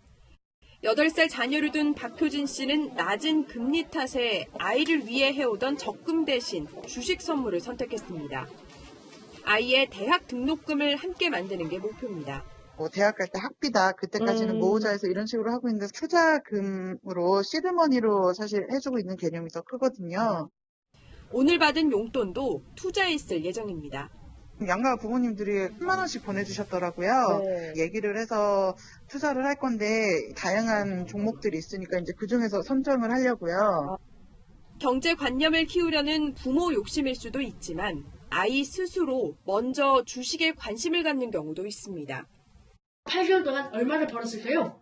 8살 자녀를 둔 박효진 씨는 낮은 금리 탓에 아이를 위해 해오던 적금 대신 주식 선물을 선택했습니다. 아이의 대학 등록금을 함께 만드는 게 목표입니다. 대학 갈 때 학비다. 그때까지는 모으자 해서 이런 식으로 하고 있는데 투자금으로 시드머니로 사실 해주고 있는 개념이 더 크거든요. 오늘 받은 용돈도 투자에 쓸 예정입니다. 양가 부모님들이 10만 원씩 보내주셨더라고요. 네. 얘기를 해서 투자를 할 건데 다양한 종목들이 있으니까 이제 그 중에서 선정을 하려고요. 경제관념을 키우려는 부모 욕심일 수도 있지만 아이 스스로 먼저 주식에 관심을 갖는 경우도 있습니다. 8개월 동안 얼마를 벌었을까요?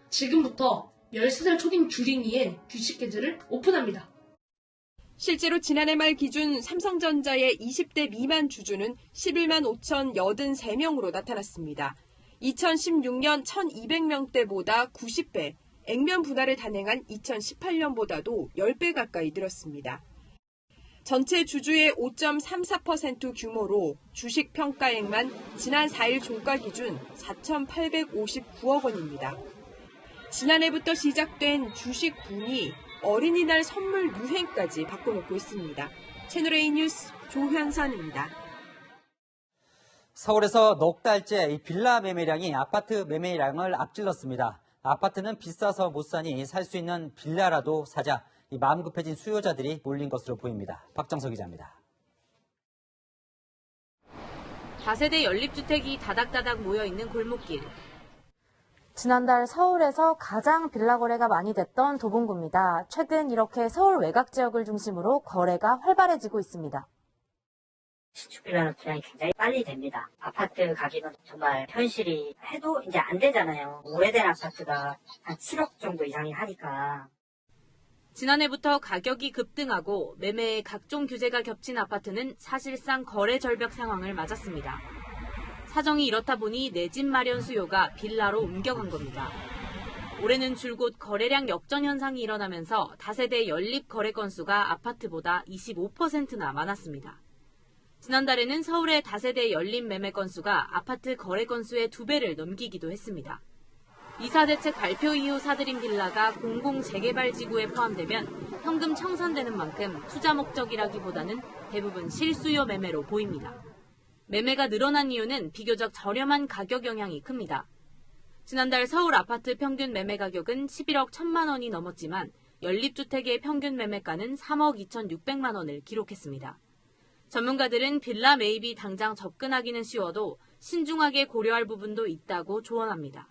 지금부터 13살 초딩 주린이의 주식 계좌를 오픈합니다. 실제로 지난해 말 기준 삼성전자의 20대 미만 주주는 11만 5,083명으로 나타났습니다. 2016년 1,200명대보다 90배, 액면 분할을 단행한 2018년보다도 10배 가까이 늘었습니다. 전체 주주의 5.34% 규모로 주식 평가액만 지난 4일 종가 기준 4,859억 원입니다. 지난해부터 시작된 주식 붐이 어린이날 선물 유행까지 바꿔놓고 있습니다. 채널A 뉴스 조현선입니다. 서울에서 넉 달째 이 빌라 매매량이 아파트 매매량을 앞질렀습니다. 아파트는 비싸서 못 사니 살 수 있는 빌라라도 사자. 이 마음 급해진 수요자들이 몰린 것으로 보입니다. 박정석 기자입니다. 다세대 연립주택이 다닥다닥 모여있는 골목길. 지난달 서울에서 가장 빌라 거래가 많이 됐던 도봉구입니다. 최근 이렇게 서울 외곽 지역을 중심으로 거래가 활발해지고 있습니다. 신축 빌라는 분양이 굉장히 빨리 됩니다. 아파트 가격은 정말 현실이 해도 이제 안 되잖아요. 오래된 아파트가 한 7억 정도 이상이 하니까. 지난해부터 가격이 급등하고 매매에 각종 규제가 겹친 아파트는 사실상 거래 절벽 상황을 맞았습니다. 사정이 이렇다 보니 내 집 마련 수요가 빌라로 옮겨간 겁니다. 올해는 줄곧 거래량 역전 현상이 일어나면서 다세대 연립 거래 건수가 아파트보다 25%나 많았습니다. 지난달에는 서울의 다세대 연립 매매 건수가 아파트 거래 건수의 2배를 넘기기도 했습니다. 이사대책 발표 이후 사들인 빌라가 공공 재개발 지구에 포함되면 현금 청산되는 만큼 투자 목적이라기보다는 대부분 실수요 매매로 보입니다. 매매가 늘어난 이유는 비교적 저렴한 가격 영향이 큽니다. 지난달 서울 아파트 평균 매매 가격은 11억 1천만 원이 넘었지만 연립주택의 평균 매매가는 3억 2,600만 원을 기록했습니다. 전문가들은 빌라 매입이 당장 접근하기는 쉬워도 신중하게 고려할 부분도 있다고 조언합니다.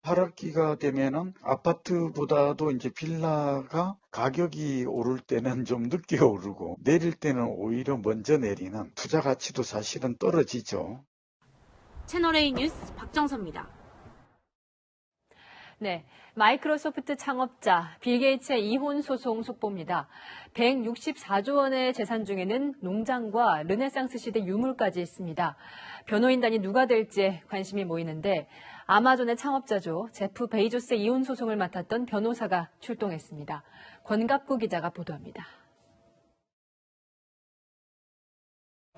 하락기가 되면은 아파트보다도 이제 빌라가 가격이 오를 때는 좀 늦게 오르고 내릴 때는 오히려 먼저 내리는 투자 가치도 사실은 떨어지죠. 채널A 뉴스 박정서입니다. 네, 마이크로소프트 창업자 빌 게이츠의 이혼 소송 속보입니다. 164조 원의 재산 중에는 농장과 르네상스 시대 유물까지 있습니다. 변호인단이 누가 될지 관심이 모이는데 아마존의 창업자죠. 제프 베이조스의 이혼 소송을 맡았던 변호사가 출동했습니다. 권갑구 기자가 보도합니다.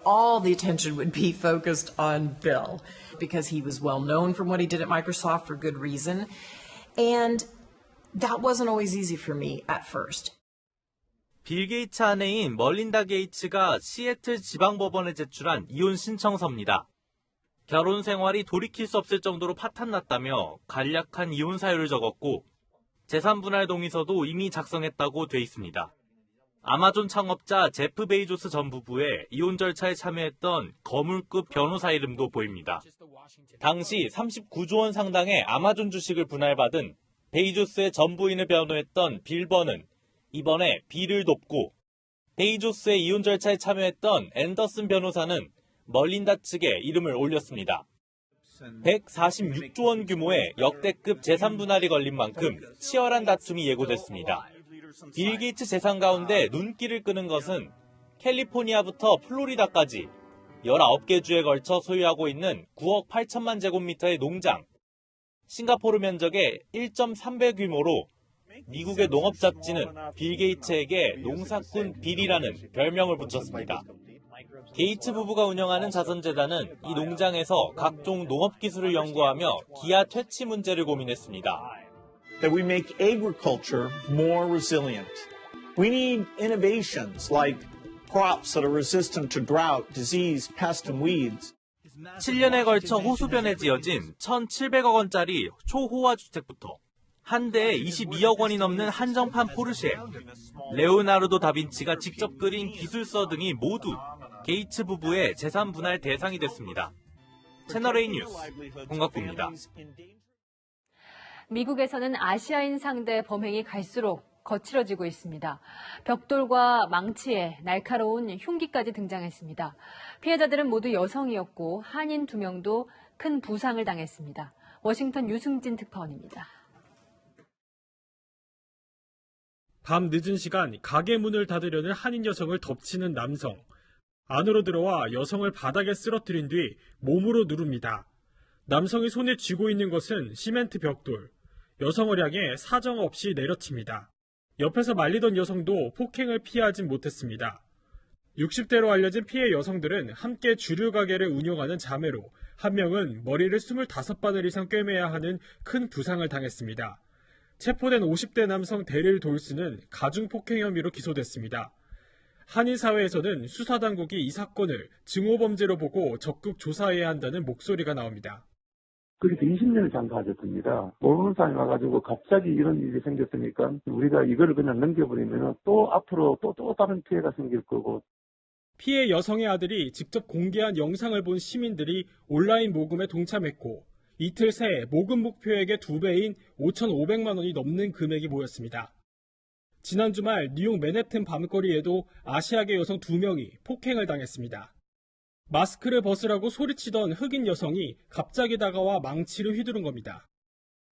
All the attention would be focused on Bill because he was well known for what he did at Microsoft for good reason. And that wasn't always easy for me at first. 빌 게이츠 아내인 멀린다 게이츠가 시애틀 지방법원에 제출한 이혼 신청서입니다. 결혼 생활이 돌이킬 수 없을 정도로 파탄났다며 간략한 이혼 사유를 적었고 재산 분할 동의서도 이미 작성했다고 돼 있습니다. 아마존 창업자 제프 베이조스 전 부부의 이혼 절차에 참여했던 거물급 변호사 이름도 보입니다. 당시 39조 원 상당의 아마존 주식을 분할받은 베이조스의 전 부인을 변호했던 빌 버는 이번에 빌을 돕고 베이조스의 이혼 절차에 참여했던 앤더슨 변호사는 멀린다 측에 이름을 올렸습니다. 146조 원 규모의 역대급 재산 분할이 걸린 만큼 치열한 다툼이 예고됐습니다. 빌 게이츠 재산 가운데 눈길을 끄는 것은 캘리포니아부터 플로리다까지 19개 주에 걸쳐 소유하고 있는 9억 8천만 제곱미터의 농장, 싱가포르 면적의 1.3배 규모로 미국의 농업 잡지는 빌 게이츠에게 농사꾼 빌이라는 별명을 붙였습니다. 게이츠 부부가 운영하는 자선재단은 이 농장에서 각종 농업 기술을 연구하며 기아 퇴치 문제를 고민했습니다. That we make agriculture more resilient. We need innovations like crops that are resistant to drought, disease, pest, and weeds. 7년에 걸쳐 호수변에 지어진 1,700억 원짜리 초호화 주택부터 한 대에 22억 원이 넘는 한정판 포르쉐, 레오나르도 다빈치가 직접 그린 기술서 등이 모두 게이츠 부부의 재산 분할 대상이 됐습니다. 채널A 뉴스 권갑구입니다. 미국에서는 아시아인 상대 범행이 갈수록 거칠어지고 있습니다. 벽돌과 망치에 날카로운 흉기까지 등장했습니다. 피해자들은 모두 여성이었고 한인 2명도 큰 부상을 당했습니다. 워싱턴 유승진 특파원입니다. 밤 늦은 시간 가게 문을 닫으려는 한인 여성을 덮치는 남성. 안으로 들어와 여성을 바닥에 쓰러뜨린 뒤 몸으로 누릅니다. 남성이 손에 쥐고 있는 것은 시멘트 벽돌. 여성을 향해 사정없이 내려칩니다. 옆에서 말리던 여성도 폭행을 피하진 못했습니다. 60대로 알려진 피해 여성들은 함께 주류 가게를 운영하는 자매로 한 명은 머리를 25바늘 이상 꿰매야 하는 큰 부상을 당했습니다. 체포된 50대 남성 데릴 돌스는 가중폭행 혐의로 기소됐습니다. 한인사회에서는 수사당국이 이 사건을 증오범죄로 보고 적극 조사해야 한다는 목소리가 나옵니다. 그래서 20년을 장사하셨습니다. 모르는 사람이 와가지고 갑자기 이런 일이 생겼으니까 우리가 이거를 그냥 넘겨버리면 또 앞으로 또 다른 피해가 생길 거고. 피해 여성의 아들이 직접 공개한 영상을 본 시민들이 온라인 모금에 동참했고 이틀 새 모금 목표액의 2배인 5,500만 원이 넘는 금액이 모였습니다. 지난 주말 뉴욕 맨해튼 밤거리에도 아시아계 여성 2명이 폭행을 당했습니다. 마스크를 벗으라고 소리치던 흑인 여성이 갑자기 다가와 망치를 휘두른 겁니다.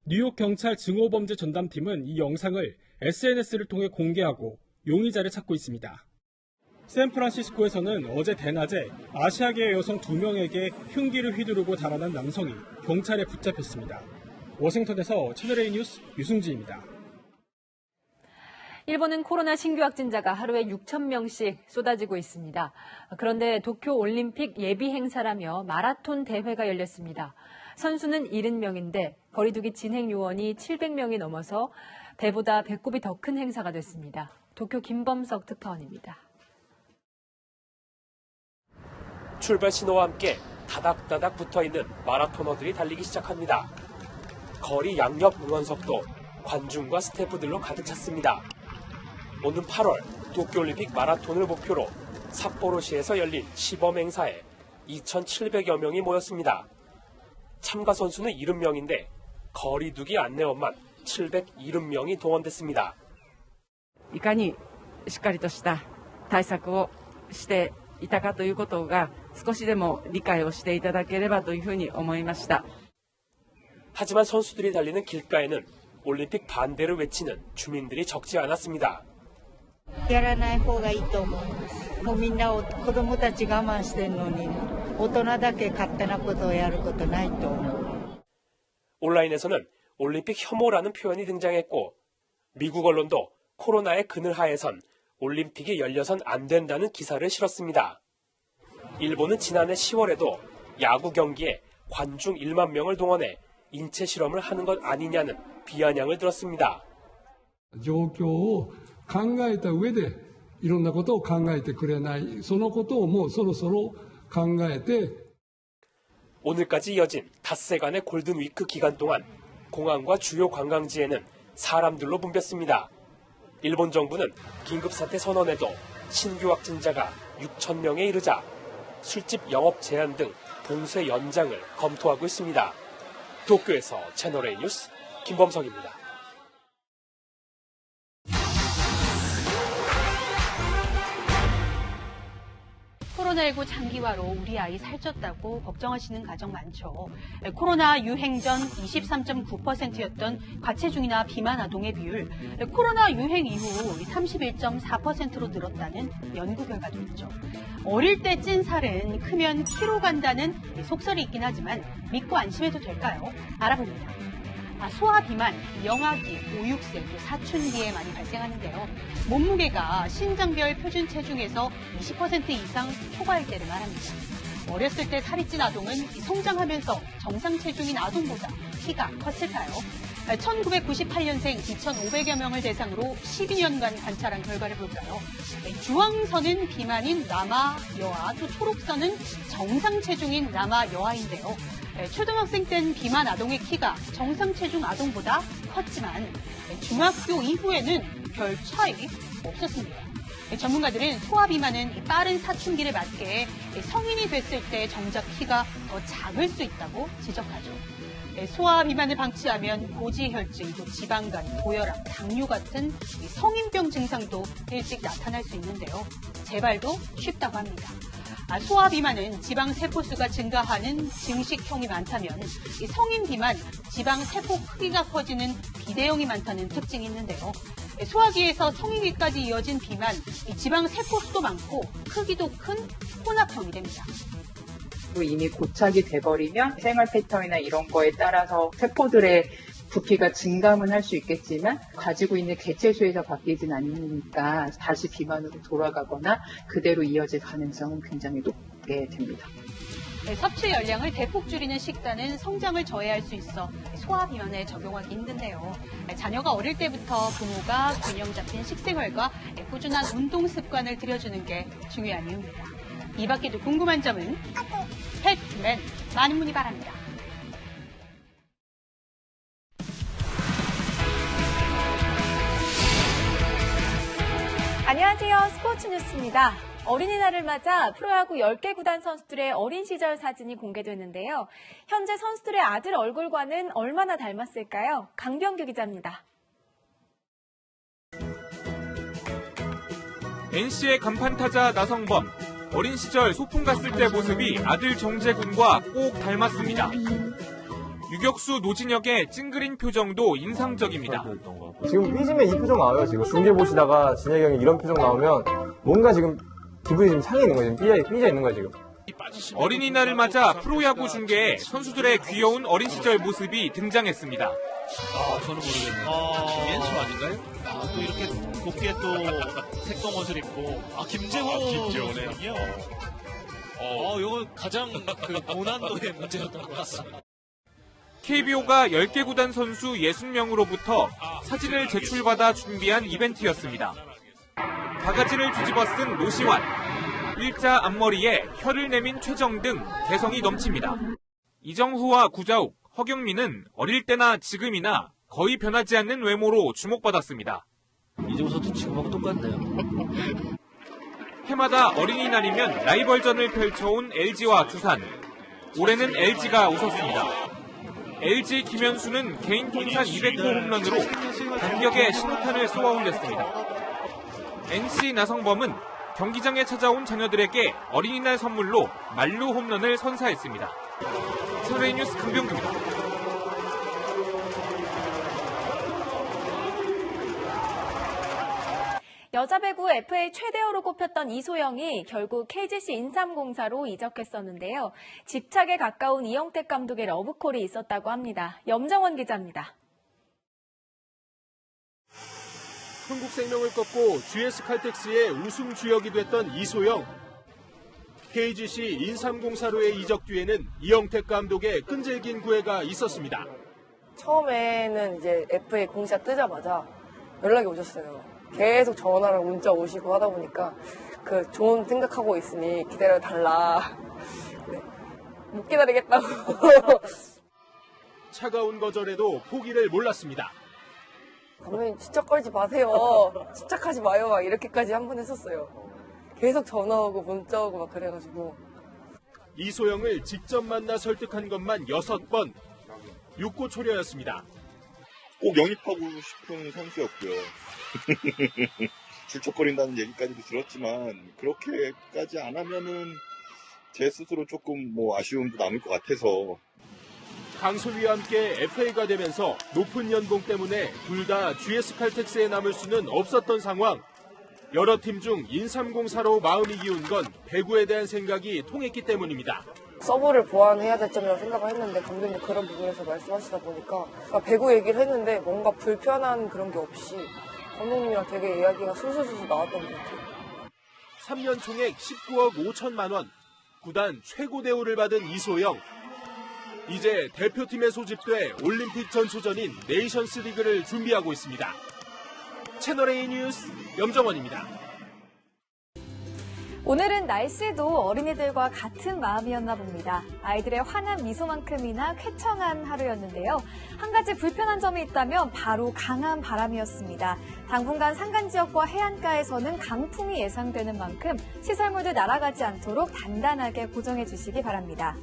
뉴욕 경찰 증오범죄 전담팀은 이 영상을 SNS를 통해 공개하고 용의자를 찾고 있습니다. 샌프란시스코에서는 어제 대낮에 아시아계 여성 2명에게 흉기를 휘두르고 달아난 남성이 경찰에 붙잡혔습니다. 워싱턴에서 채널A 뉴스 유승지입니다. 일본은 코로나 신규 확진자가 하루에 6,000명씩 쏟아지고 있습니다. 그런데 도쿄 올림픽 예비 행사라며 마라톤 대회가 열렸습니다. 선수는 70명인데 거리두기 진행 요원이 700명이 넘어서 배보다 배꼽이 더 큰 행사가 됐습니다. 도쿄 김범석 특파원입니다. 출발 신호와 함께 다닥다닥 붙어있는 마라토너들이 달리기 시작합니다. 거리 양옆 응원석도 관중과 스태프들로 가득 찼습니다. 오는 8월 도쿄올림픽 마라톤을 목표로 삿포로시에서 열린 시범 행사에 2,700여 명이 모였습니다. 참가 선수는 70명인데 거리두기 안내원만 770명이 동원됐습니다. いかにしっかりとした対策をしていたかということが少しでも理解をしていただければというふうに思いました。 하지만 선수들이 달리는 길가에는 올림픽 반대를 외치는 주민들이 적지 않았습니다. やらない方がいいと思います。もうみんな子供たち我慢してるのに、大人だけ勝手なことをやることないと思う。 온라인에서는 올림픽 혐오라는 표현이 등장했고 미국 언론도 코로나의 그늘하에선 올림픽이 열려선 안 된다는 기사를 실었습니다. 일본은 지난해 10월에도 야구 경기에 관중 1만 명을 동원해 인체 실험을 하는 것 아니냐는 비아냥을 들었습니다. 状況を考えた上でいろんなことを考えてくれない、そのことをもうそろそろ考えて 오늘까지 이어진 닷새간의 골든위크 기간 동안 공항과 주요 관광지에는 사람들로 붐볐습니다. 일본 정부는 긴급사태 선언에도 신규 확진자가 6천 명에 이르자 술집 영업 제한 등 봉쇄 연장을 검토하고 있습니다. 도쿄에서 채널A 뉴스 김범석입니다. 코로나19 장기화로 우리 아이 살쪘다고 걱정하시는 가정 많죠. 코로나 유행 전 23.9%였던 과체중이나 비만 아동의 비율, 코로나 유행 이후 31.4%로 늘었다는 연구 결과도 있죠. 어릴 때 찐 살은 크면 키로 간다는 속설이 있긴 하지만 믿고 안심해도 될까요? 알아봅니다. 소아 비만, 영아기, 보육세, 또 사춘기에 많이 발생하는데요. 몸무게가 신장별 표준 체중에서 20% 이상 초과할 때를 말합니다. 어렸을 때 살이 찐 아동은 성장하면서 정상 체중인 아동보다 키가 컸을까요? 1998년생 2,500여 명을 대상으로 12년간 관찰한 결과를 볼까요? 주황선은 비만인 남아, 여아, 또 초록선은 정상 체중인 남아, 여아인데요. 초등학생 땐 비만 아동의 키가 정상 체중 아동보다 컸지만 중학교 이후에는 별 차이 없었습니다. 전문가들은 소아 비만은 빠른 사춘기를 맞게 성인이 됐을 때 정작 키가 더 작을 수 있다고 지적하죠. 소아 비만을 방치하면 고지혈증, 또 지방간, 고혈압, 당뇨 같은 성인병 증상도 일찍 나타날 수 있는데요. 재발도 쉽다고 합니다. 소아 비만은 지방 세포수가 증가하는 증식형이 많다면 성인 비만, 지방 세포 크기가 커지는 비대형이 많다는 특징이 있는데요. 소아기에서 성인기까지 이어진 비만, 지방 세포수도 많고 크기도 큰 혼합형이 됩니다. 이미 고착이 돼버리면 생활 패턴이나 이런 거에 따라서 세포들의 부피가 증감은 할 수 있겠지만 가지고 있는 개체수에서 바뀌진 않으니까 다시 비만으로 돌아가거나 그대로 이어질 가능성은 굉장히 높게 됩니다. 섭취 열량을 대폭 줄이는 식단은 성장을 저해할 수 있어 소아 비만에 적용하기 힘든데요. 자녀가 어릴 때부터 부모가 균형 잡힌 식생활과 꾸준한 운동 습관을 들여주는 게 중요한 이유입니다. 이 밖에도 궁금한 점은 팩트맨 많은 문의 바랍니다. 안녕하세요. 스포츠 뉴스입니다. 어린이날을 맞아 프로야구 10개 구단 선수들의 어린 시절 사진이 공개됐는데요. 현재 선수들의 아들 얼굴과는 얼마나 닮았을까요? 강병규 기자입니다. NC의 간판타자 나성범, 어린 시절 소풍 갔을 때 모습이 아들 정재군과 꼭 닮았습니다. 유격수 노진혁의 찡그린 표정도 인상적입니다. 지금 삐지면 이 표정 나와요. 지금 중계 보시다가 진혁이 형이 이런 표정 나오면 뭔가 지금 기분이 좀 상해 있는 거예요. 지금 삐져 있는 거예요, 지금. 어린이날을 맞아 프로야구 중계에 선수들의 귀여운 어린 시절 모습이 등장했습니다. 저는 모르겠네요. 김현수 아닌가요? 또 이렇게 복귀에 또 색동 옷을 입고 김재호군요. 이거 가장 그 고난도의 문제였던 것 같습니다. KBO가 10개 구단 선수 60명으로부터 사진을 제출받아 준비한 이벤트였습니다. 바가지를 뒤집어 쓴 노시환, 일자 앞머리에 혀를 내민 최정 등 개성이 넘칩니다. 이정후와 구자욱, 허경민은 어릴 때나 지금이나 거의 변하지 않는 외모로 주목받았습니다. 이정후 선수 지금하고 똑같네요. 해마다 어린이날이면 라이벌전을 펼쳐온 LG와 두산. 올해는 LG가 웃었습니다. LG 김현수는 개인 통산 200호 홈런으로 반격에 신호탄을 쏘아 올렸습니다. NC 나성범은 경기장에 찾아온 자녀들에게 어린이날 선물로 만루 홈런을 선사했습니다. 사회의 뉴스 강병규입니다. 여자 배구 FA 최대어로 꼽혔던 이소영이 결국 KGC 인삼공사로 이적했었는데요. 집착에 가까운 이영택 감독의 러브콜이 있었다고 합니다. 염정원 기자입니다. 한국생명을 꺾고 GS칼텍스의 우승 주역이 됐던 이소영. KGC 인삼공사로의 이적 뒤에는 이영택 감독의 끈질긴 구애가 있었습니다. 처음에는 이제 FA 공시가 뜨자마자 연락이 오셨어요. 계속 전화랑 문자 오시고 하다 보니까 그 좋은 생각하고 있으니 기다려달라. 네. 못 기다리겠다고. 차가운 거절에도 포기를 몰랐습니다. 감독님 집착거리지 마세요. 집착하지 마요. 막 이렇게까지 한 번 했었어요. 계속 전화 오고 문자 오고 막 그래가지고. 이소영을 직접 만나 설득한 것만 6번. 6고 초려였습니다. 꼭 영입하고 싶은 선수였고요. 질척거린다는 얘기까지도 들었지만 그렇게까지 안 하면은 제 스스로 조금 아쉬움도 남을 것 같아서. 강솔위와 함께 FA가 되면서 높은 연봉 때문에 둘 다 GS칼텍스에 남을 수는 없었던 상황. 여러 팀 중 인삼공사로 마음이 기운 건 배구에 대한 생각이 통했기 때문입니다. 서브를 보완해야 될 점이라고 생각을 했는데 감독님 그런 부분에서 말씀하시다 보니까 배구 얘기를 했는데 뭔가 불편한 그런 게 없이 감독님이랑 되게 이야기가 술술술 나왔던 것 같아요. 3년 총액 19억 5천만 원, 구단 최고 대우를 받은 이소영. 이제 대표팀에 소집돼 올림픽 전초전인 네이션스 리그를 준비하고 있습니다. 채널A 뉴스 염정원입니다. 오늘은 날씨도 어린이들과 같은 마음이었나 봅니다. 아이들의 환한 미소만큼이나 쾌청한 하루였는데요. 한 가지 불편한 점이 있다면 바로 강한 바람이었습니다. 당분간 산간 지역과 해안가에서는 강풍이 예상되는 만큼 시설물들 날아가지 않도록 단단하게 고정해 주시기 바랍니다.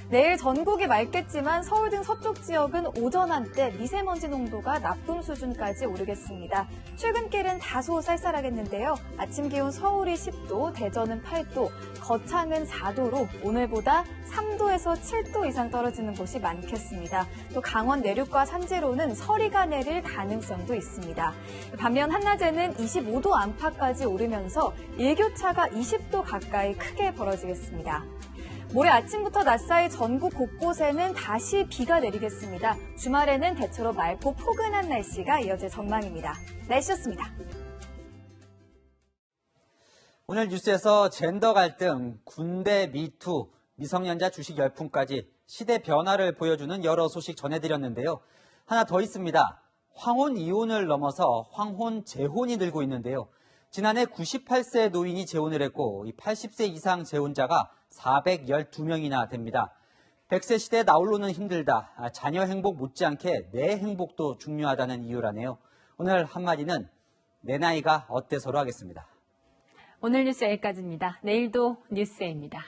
내일 전국이 맑겠지만 서울 등 서쪽 지역은 오전 한때 미세먼지 농도가 나쁨 수준까지 오르겠습니다. 출근길은 다소 쌀쌀하겠는데요. 아침 기온 서울이 10도, 대전은 8도, 거창은 4도로 오늘보다 3도에서 7도 이상 떨어지는 곳이 많겠습니다. 또 강원 내륙과 산지로는 서리가 내릴 가능성도 있습니다. 반면 한낮에는 25도 안팎까지 오르면서 일교차가 20도 가까이 크게 벌어지겠습니다. 모레 아침부터 낮 사이 전국 곳곳에는 다시 비가 내리겠습니다. 주말에는 대체로 맑고 포근한 날씨가 이어질 전망입니다. 날씨였습니다. 오늘 뉴스에서 젠더 갈등, 군대 미투, 미성년자 주식 열풍까지 시대 변화를 보여주는 여러 소식 전해드렸는데요. 하나 더 있습니다. 황혼 이혼을 넘어서 황혼 재혼이 늘고 있는데요. 지난해 98세 노인이 재혼을 했고 80세 이상 재혼자가 412명이나 됩니다. 100세 시대에 나홀로는 힘들다. 자녀 행복 못지않게 내 행복도 중요하다는 이유라네요. 오늘 한마디는 내 나이가 어때서로 하겠습니다. 오늘 뉴스 여기까지입니다. 내일도 뉴스에입니다.